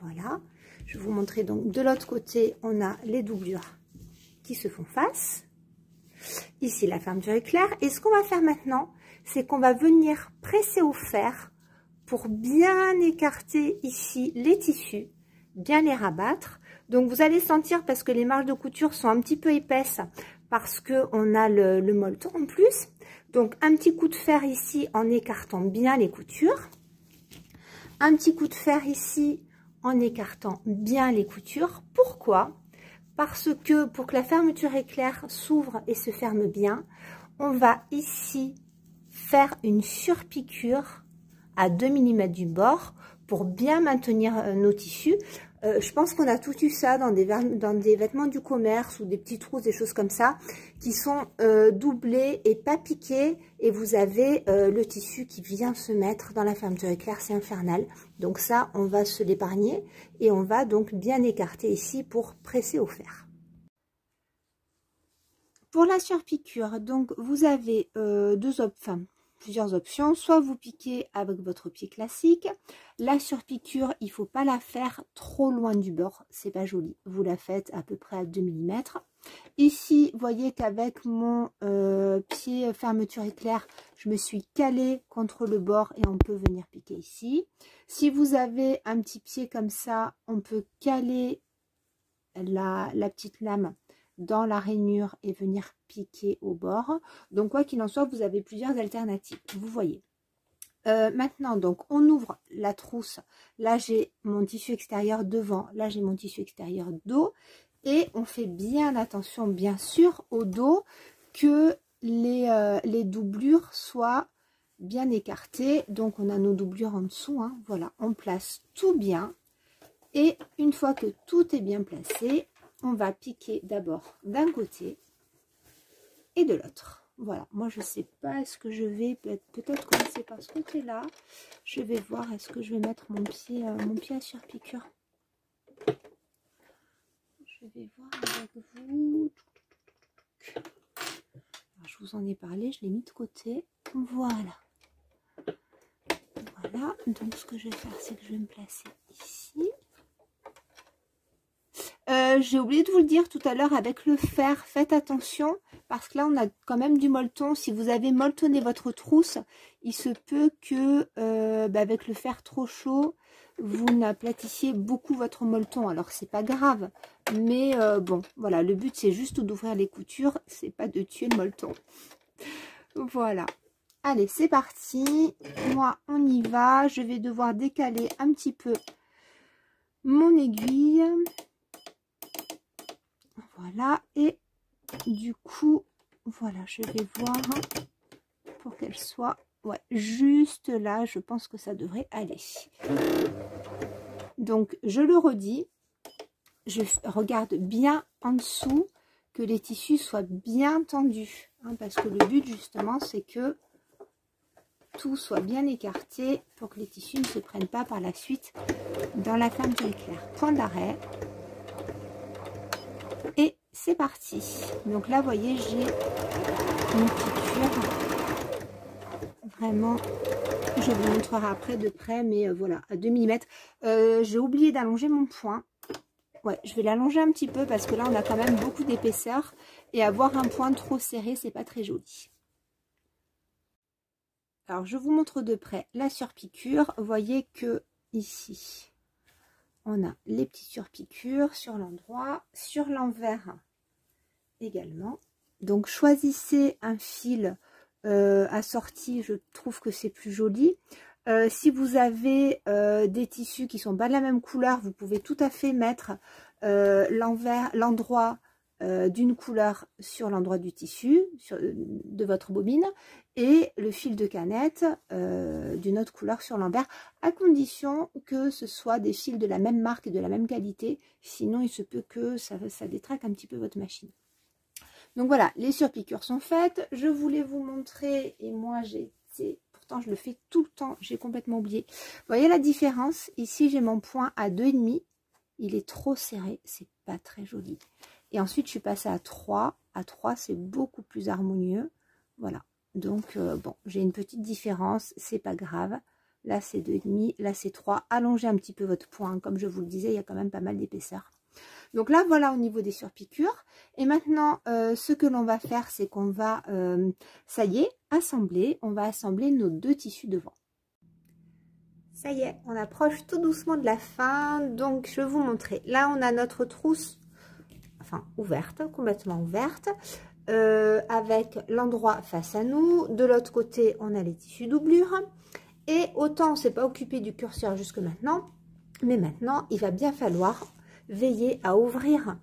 Voilà. Je vais vous montrer donc de l'autre côté, on a les doublures qui se font face. Ici, la fermeture éclair. Et ce qu'on va faire maintenant, c'est qu'on va venir presser au fer pour bien écarter ici les tissus, bien les rabattre. Donc, vous allez sentir, parce que les marges de couture sont un petit peu épaisses, parce qu'on a le molleton en plus. Donc, un petit coup de fer ici en écartant bien les coutures. Un petit coup de fer ici en écartant bien les coutures. Pourquoi? Parce que pour que la fermeture éclair s'ouvre et se ferme bien, on va ici faire une surpiqûre à 2 mm du bord pour bien maintenir nos tissus. Je pense qu'on a tout eu ça dans des vêtements du commerce ou des petits trous, des choses comme ça, qui sont doublés et pas piqués. Et vous avez le tissu qui vient se mettre dans la fermeture éclair, c'est infernal. Donc ça, on va se l'épargner et on va donc bien écarter ici pour presser au fer. Pour la surpiqûre, donc vous avez plusieurs options. Soit vous piquez avec votre pied classique. La surpiqûre, il ne faut pas la faire trop loin du bord, c'est pas joli. Vous la faites à peu près à 2 mm. Ici, vous voyez qu'avec mon pied fermeture éclair, je me suis calée contre le bord et on peut venir piquer ici. Si vous avez un petit pied comme ça, on peut caler la petite lame dans la rainure et venir piquer au bord. Donc quoi qu'il en soit, vous avez plusieurs alternatives, vous voyez. Maintenant, donc on ouvre la trousse. Là j'ai mon tissu extérieur devant, là j'ai mon tissu extérieur dos, et on fait bien attention bien sûr au dos que les doublures soient bien écartées. Donc on a nos doublures en dessous, hein. Voilà, on place tout bien, et une fois que tout est bien placé, on va piquer d'abord d'un côté et de l'autre. Voilà, moi je sais pas, est-ce que je vais peut-être commencer par ce côté-là. Je vais voir, est-ce que je vais mettre mon pied à surpiqûre. Je vais voir avec vous. Alors, je vous en ai parlé, je l'ai mis de côté. Voilà. Voilà, donc ce que je vais faire, c'est que je vais me placer ici. J'ai oublié de vous le dire tout à l'heure avec le fer, faites attention parce que là on a quand même du molleton. Si vous avez molletonné votre trousse, il se peut que avec le fer trop chaud, vous n'aplatissiez beaucoup votre molleton. Alors c'est pas grave, mais bon, voilà, le but c'est juste d'ouvrir les coutures, c'est pas de tuer le molleton. Voilà. Allez, c'est parti. Moi, on y va. Je vais devoir décaler un petit peu mon aiguille. Voilà. Et du coup, voilà, je vais voir pour qu'elle soit juste là. Je pense que ça devrait aller. Donc, je le redis. Je regarde bien en dessous que les tissus soient bien tendus. Hein, parce que le but, justement, c'est que tout soit bien écarté pour que les tissus ne se prennent pas par la suite dans la fermeture éclair. Point d'arrêt. Et c'est parti. Donc là, vous voyez, j'ai une piqûre. Vraiment, je vous montrerai après de près, mais voilà, à 2 mm. J'ai oublié d'allonger mon point. Ouais, je vais l'allonger un petit peu parce que là, on a quand même beaucoup d'épaisseur. Et avoir un point trop serré, c'est pas très joli. Alors, je vous montre de près la surpiqûre. Vous voyez que ici, on a les petites surpiqûres sur l'endroit, sur l'envers également. Donc, choisissez un fil assorti, je trouve que c'est plus joli. Si vous avez des tissus qui sont pas de la même couleur, vous pouvez tout à fait mettre l'endroit d'une couleur sur l'endroit du tissu de votre bobine et le fil de canette d'une autre couleur sur l'envers, à condition que ce soit des fils de la même marque et de la même qualité, sinon il se peut que ça détraque un petit peu votre machine. Donc voilà, les surpiqûres sont faites. Je voulais vous montrer, et moi pourtant je le fais tout le temps, j'ai complètement oublié. Vous voyez la différence? Ici j'ai mon point à 2,5, il est trop serré, c'est pas très joli. Et ensuite, je suis passée à 3. À 3, c'est beaucoup plus harmonieux. Voilà. Donc, bon, j'ai une petite différence. C'est pas grave. Là, c'est 2,5. Là, c'est 3. Allongez un petit peu votre point. Comme je vous le disais, il y a quand même pas mal d'épaisseur. Donc là, voilà au niveau des surpiqûres. Et maintenant, ce que l'on va faire, c'est qu'on va, ça y est, assembler. On va assembler nos 2 tissus devant. Ça y est, on approche tout doucement de la fin. Donc, je vais vous montrer. Là, on a notre trousse. Enfin ouverte, complètement ouverte, avec l'endroit face à nous. De l'autre côté, on a les tissus doublure. Et autant on ne s'est pas occupé du curseur jusque maintenant, mais maintenant, il va bien falloir veiller à ouvrir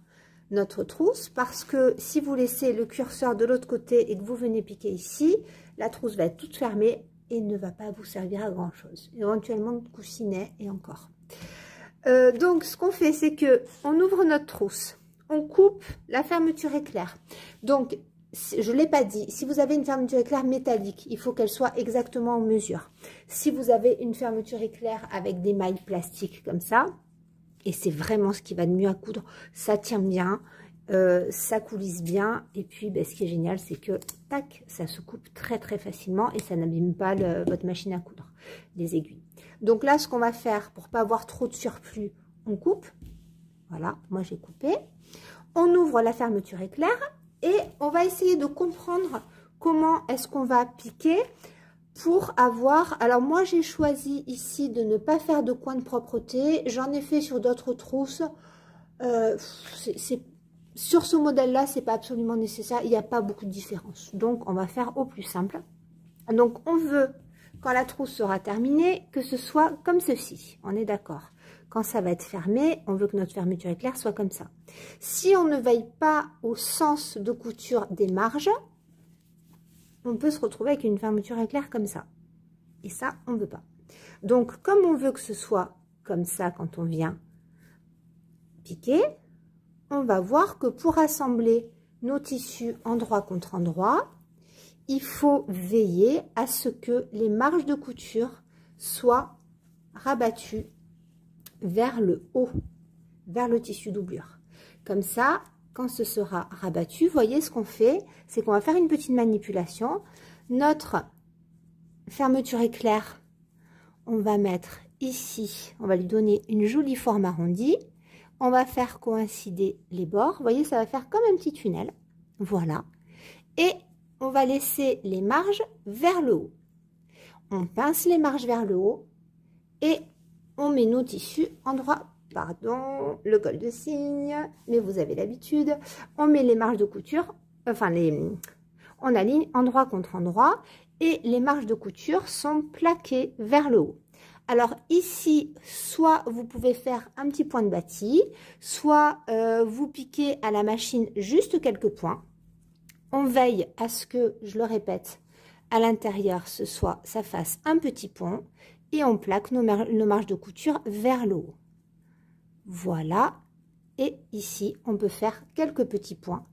notre trousse parce que si vous laissez le curseur de l'autre côté et que vous venez piquer ici, la trousse va être toute fermée et ne va pas vous servir à grand chose. Éventuellement de coussinet et encore. Donc, ce qu'on fait, c'est que on ouvre notre trousse. On coupe la fermeture éclair. Donc, je ne l'ai pas dit, si vous avez une fermeture éclair métallique, il faut qu'elle soit exactement en mesure. Si vous avez une fermeture éclair avec des mailles plastiques comme ça, et c'est vraiment ce qui va de mieux à coudre, ça tient bien, ça coulisse bien. Et puis, ben, ce qui est génial, c'est que, tac, ça se coupe très très facilement et ça n'abîme pas votre machine à coudre, les aiguilles. Donc là, ce qu'on va faire pour pas avoir trop de surplus, on coupe. Voilà, moi j'ai coupé. On ouvre la fermeture éclair et on va essayer de comprendre comment est-ce qu'on va piquer pour avoir... Alors moi j'ai choisi ici de ne pas faire de coin de propreté. J'en ai fait sur d'autres trousses. Sur ce modèle-là, c'est pas absolument nécessaire. Il n'y a pas beaucoup de différence. Donc on va faire au plus simple. Donc on veut, quand la trousse sera terminée, que ce soit comme ceci. On est d'accord? Quand ça va être fermé, on veut que notre fermeture éclair soit comme ça. Si on ne veille pas au sens de couture des marges, on peut se retrouver avec une fermeture éclair comme ça. Et ça, on ne veut pas. Donc, comme on veut que ce soit comme ça quand on vient piquer, on va voir que pour assembler nos tissus endroit contre endroit, il faut veiller à ce que les marges de couture soient rabattues vers le haut, vers le tissu doublure. Comme ça, quand ce sera rabattu, voyez ce qu'on fait, c'est qu'on va faire une petite manipulation. Notre fermeture éclair, on va mettre ici, on va lui donner une jolie forme arrondie. On va faire coïncider les bords. Vous voyez, ça va faire comme un petit tunnel. Voilà. Et on va laisser les marges vers le haut. On pince les marges vers le haut et on met nos tissus endroit. Pardon, le col de cygne, mais vous avez l'habitude. On met les marges de couture, on aligne endroit contre endroit et les marges de couture sont plaquées vers le haut. Alors ici, soit vous pouvez faire un petit point de bâti, soit vous piquez à la machine juste quelques points. On veille à ce que, je le répète, à l'intérieur, ça fasse un petit pont et on plaque nos marges de couture vers le haut. Voilà. Et ici, on peut faire quelques petits points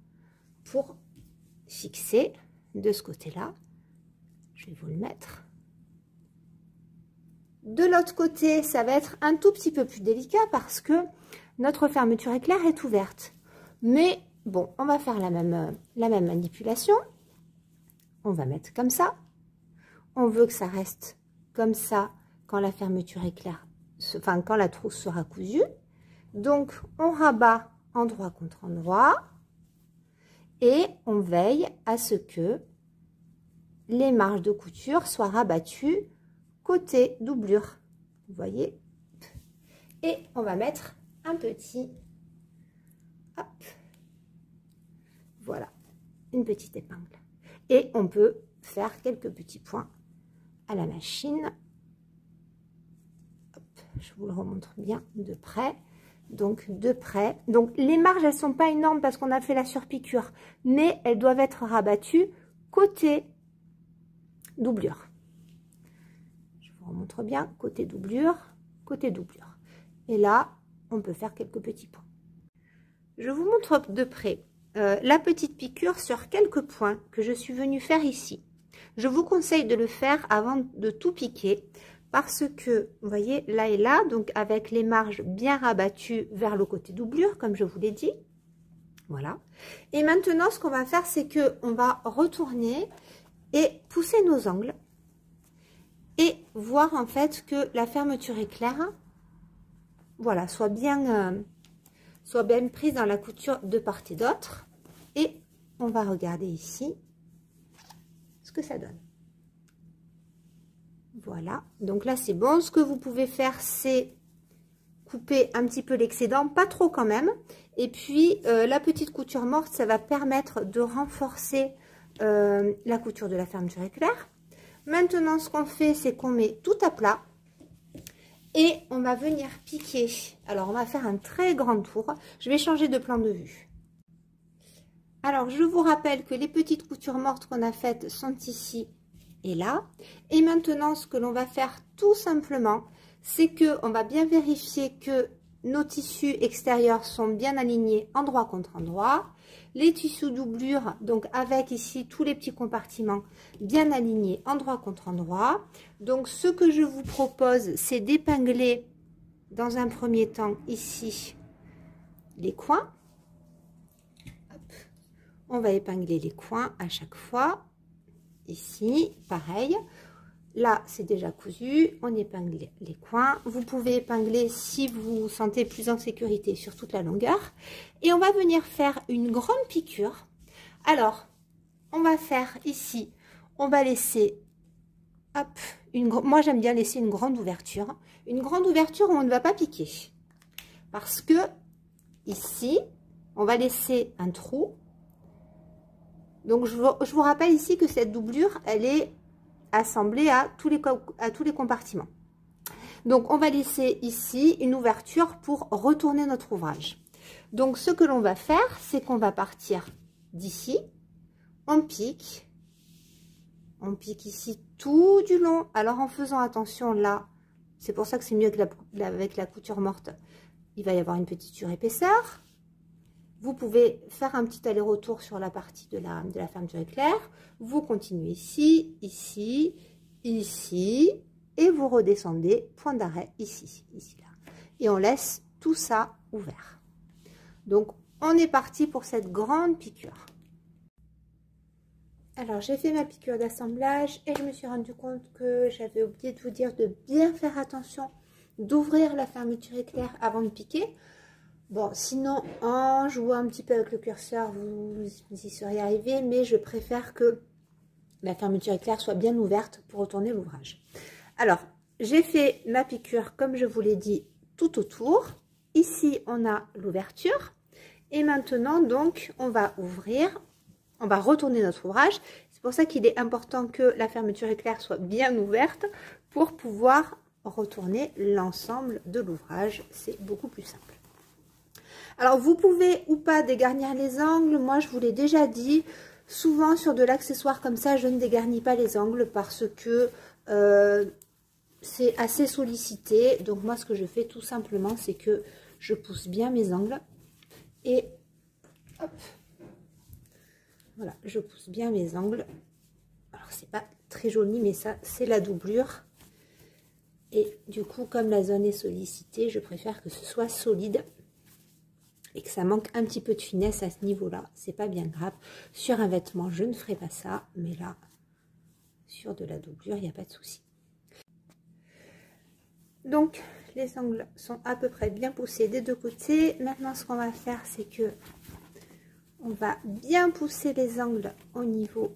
pour fixer de ce côté-là. Je vais vous le mettre. De l'autre côté, ça va être un tout petit peu plus délicat parce que notre fermeture éclair est ouverte. Mais bon, on va faire la même manipulation. On va mettre comme ça. On veut que ça reste comme ça quand la fermeture éclair, quand la trousse sera cousue. Donc, on rabat endroit contre endroit et on veille à ce que les marges de couture soient rabattues côté doublure. Vous voyez? Et on va mettre un petit, hop, voilà, une petite épingle. Et on peut faire quelques petits points à la machine. Hop, je vous le remontre bien de près. Donc de près. Donc les marges, elles sont pas énormes parce qu'on a fait la surpiqûre, mais elles doivent être rabattues côté doublure. Je vous remontre bien, côté doublure, côté doublure. Et là, on peut faire quelques petits points. Je vous montre de près la petite piqûre sur quelques points que je suis venue faire ici. Je vous conseille de le faire avant de tout piquer parce que, vous voyez, là et là, donc avec les marges bien rabattues vers le côté doublure, comme je vous l'ai dit. Voilà. Et maintenant, ce qu'on va faire, c'est que on va retourner et pousser nos angles et voir en fait que la fermeture éclair, voilà, soit bien prise dans la couture de part et d'autre. Et on va regarder ici ce que ça donne. Voilà, donc là c'est bon. Ce que vous pouvez faire, c'est couper un petit peu l'excédent, pas trop quand même. Et puis la petite couture morte, ça va permettre de renforcer la couture de la fermeture éclair. Maintenant, ce qu'on fait, c'est qu'on met tout à plat et on va venir piquer. Alors, on va faire un très grand tour. Je vais changer de plan de vue. Alors, je vous rappelle que les petites coutures mortes qu'on a faites sont ici et là. Et maintenant, ce que l'on va faire tout simplement, c'est que on va bien vérifier que nos tissus extérieurs sont bien alignés endroit contre endroit. Les tissus doublure, donc avec ici tous les petits compartiments bien alignés endroit contre endroit. Donc, ce que je vous propose, c'est d'épingler dans un premier temps ici les coins. Hop. On va épingler les coins à chaque fois. Ici, pareil. Là, c'est déjà cousu. On épingle les coins. Vous pouvez épingler si vous vous sentez plus en sécurité sur toute la longueur. Et on va venir faire une grande piqûre. Alors, on va faire ici, on va laisser, hop, moi j'aime bien laisser une grande ouverture. Une grande ouverture où on ne va pas piquer. Parce que ici, on va laisser un trou. Donc, je vous rappelle ici que cette doublure, elle est assemblée à tous les compartiments. Donc, on va laisser ici une ouverture pour retourner notre ouvrage. Donc, ce que l'on va faire, c'est qu'on va partir d'ici. On pique ici tout du long. Alors, en faisant attention là, c'est pour ça que c'est mieux avec la couture morte. Il va y avoir une petite surépaisseur. vous pouvez faire un petit aller-retour sur la partie de la fermeture éclair. Vous continuez ici, ici, ici, et vous redescendez, point d'arrêt, ici, ici, là. Et on laisse tout ça ouvert. Donc, on est parti pour cette grande piqûre. Alors, j'ai fait ma piqûre d'assemblage et je me suis rendu compte que j'avais oublié de vous dire de bien faire attention d'ouvrir la fermeture éclair avant de piquer. Bon, sinon, en jouant un petit peu avec le curseur, vous y seriez arrivé, mais je préfère que la fermeture éclair soit bien ouverte pour retourner l'ouvrage. Alors, j'ai fait ma piqûre, comme je vous l'ai dit, tout autour. Ici, on a l'ouverture. Et maintenant, donc, on va ouvrir, on va retourner notre ouvrage. C'est pour ça qu'il est important que la fermeture éclair soit bien ouverte pour pouvoir retourner l'ensemble de l'ouvrage. C'est beaucoup plus simple. Alors, vous pouvez ou pas dégarnir les angles. Moi, je vous l'ai déjà dit, souvent sur de l'accessoire comme ça, je ne dégarnis pas les angles parce que c'est assez sollicité. Donc, moi, ce que je fais tout simplement, c'est que je pousse bien mes angles. Et hop, voilà, je pousse bien mes angles. Alors, c'est pas très joli, mais ça, c'est la doublure. Et du coup, comme la zone est sollicitée, je préfère que ce soit solide. Et que ça manque un petit peu de finesse à ce niveau-là, c'est pas bien grave. Sur un vêtement, je ne ferai pas ça, mais là, sur de la doublure, il n'y a pas de souci. Donc, les angles sont à peu près bien poussés des deux côtés. Maintenant, ce qu'on va faire, c'est que on va bien pousser les angles au niveau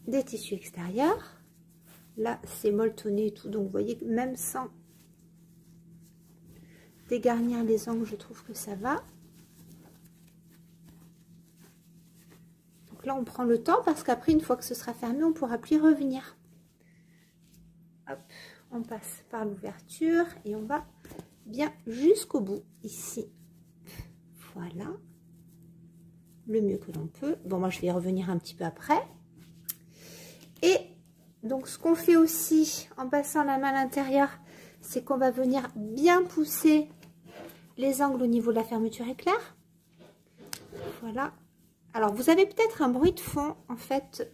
des tissus extérieurs. Là, c'est molletonné et tout, donc vous voyez que même sans dégarnir les angles, je trouve que ça va. Là, on prend le temps parce qu'après, une fois que ce sera fermé, on ne pourra plus y revenir. Hop, on passe par l'ouverture et on va bien jusqu'au bout, ici. Voilà. Le mieux que l'on peut. Bon, moi, je vais y revenir un petit peu après. Et donc, ce qu'on fait aussi en passant la main à l'intérieur, c'est qu'on va venir bien pousser les angles au niveau de la fermeture éclair. Voilà. Alors, vous avez peut-être un bruit de fond, en fait.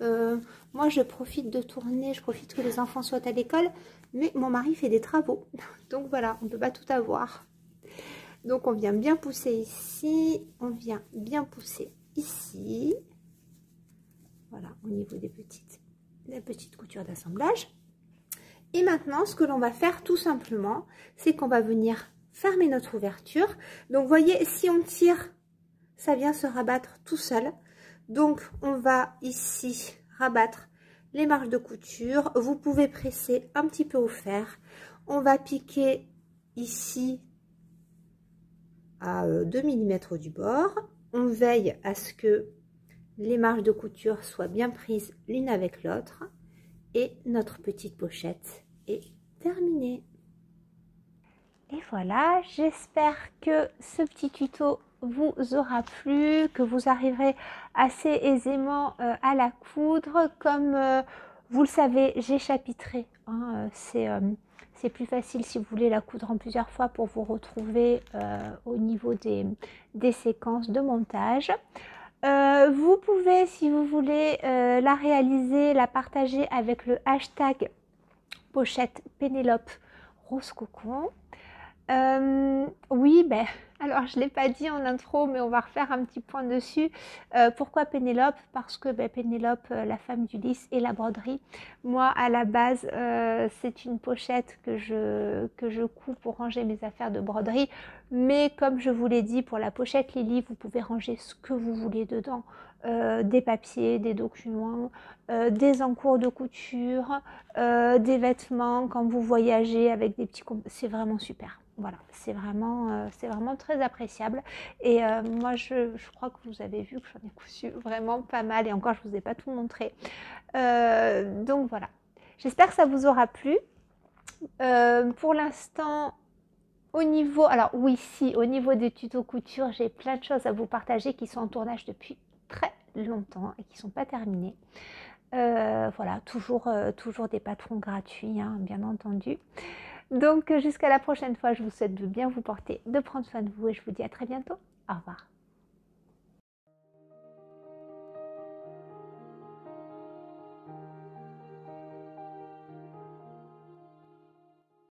Moi, je profite de tourner, je profite que les enfants soient à l'école, mais mon mari fait des travaux. Donc, voilà, on ne peut pas tout avoir. Donc, on vient bien pousser ici, on vient bien pousser ici. Voilà, au niveau des petites coutures d'assemblage. Et maintenant, ce que l'on va faire, tout simplement, c'est qu'on va venir fermer notre ouverture. Donc, vous voyez, si on tire, ça vient se rabattre tout seul. Donc, on va ici rabattre les marges de couture. Vous pouvez presser un petit peu au fer. On va piquer ici à 2 mm du bord. On veille à ce que les marges de couture soient bien prises l'une avec l'autre. Et notre petite pochette est terminée. Et voilà, j'espère que ce petit tuto vous aura plu, que vous arriverez assez aisément à la coudre. Comme vous le savez, j'ai chapitré. Hein, c'est plus facile si vous voulez la coudre en plusieurs fois pour vous retrouver au niveau des séquences de montage. Vous pouvez, si vous voulez, la réaliser, la partager avec le hashtag pochette Pénélope Rose Cocon. Oui, ben, alors je ne l'ai pas dit en intro, mais on va refaire un petit point dessus. Pourquoi Pénélope? Parce que ben, Pénélope, la femme d'Ulysse et la broderie. Moi, à la base, c'est une pochette que je couds pour ranger mes affaires de broderie. Mais comme je vous l'ai dit, pour la pochette Lily, vous pouvez ranger ce que vous voulez dedans. Des papiers, des documents, des encours de couture, des vêtements quand vous voyagez avec des petits... C'est vraiment super. Voilà, c'est vraiment très appréciable. Et moi, je crois que vous avez vu que j'en ai cousu vraiment pas mal. Et encore, je ne vous ai pas tout montré. Donc voilà. J'espère que ça vous aura plu. Pour l'instant, au niveau... Alors oui, si, au niveau des tutos couture, j'ai plein de choses à vous partager qui sont en tournage depuis très longtemps et qui ne sont pas terminées. Voilà, toujours des patrons gratuits, hein, bien entendu. Donc, jusqu'à la prochaine fois, je vous souhaite de bien vous porter, de prendre soin de vous et je vous dis à très bientôt. Au revoir.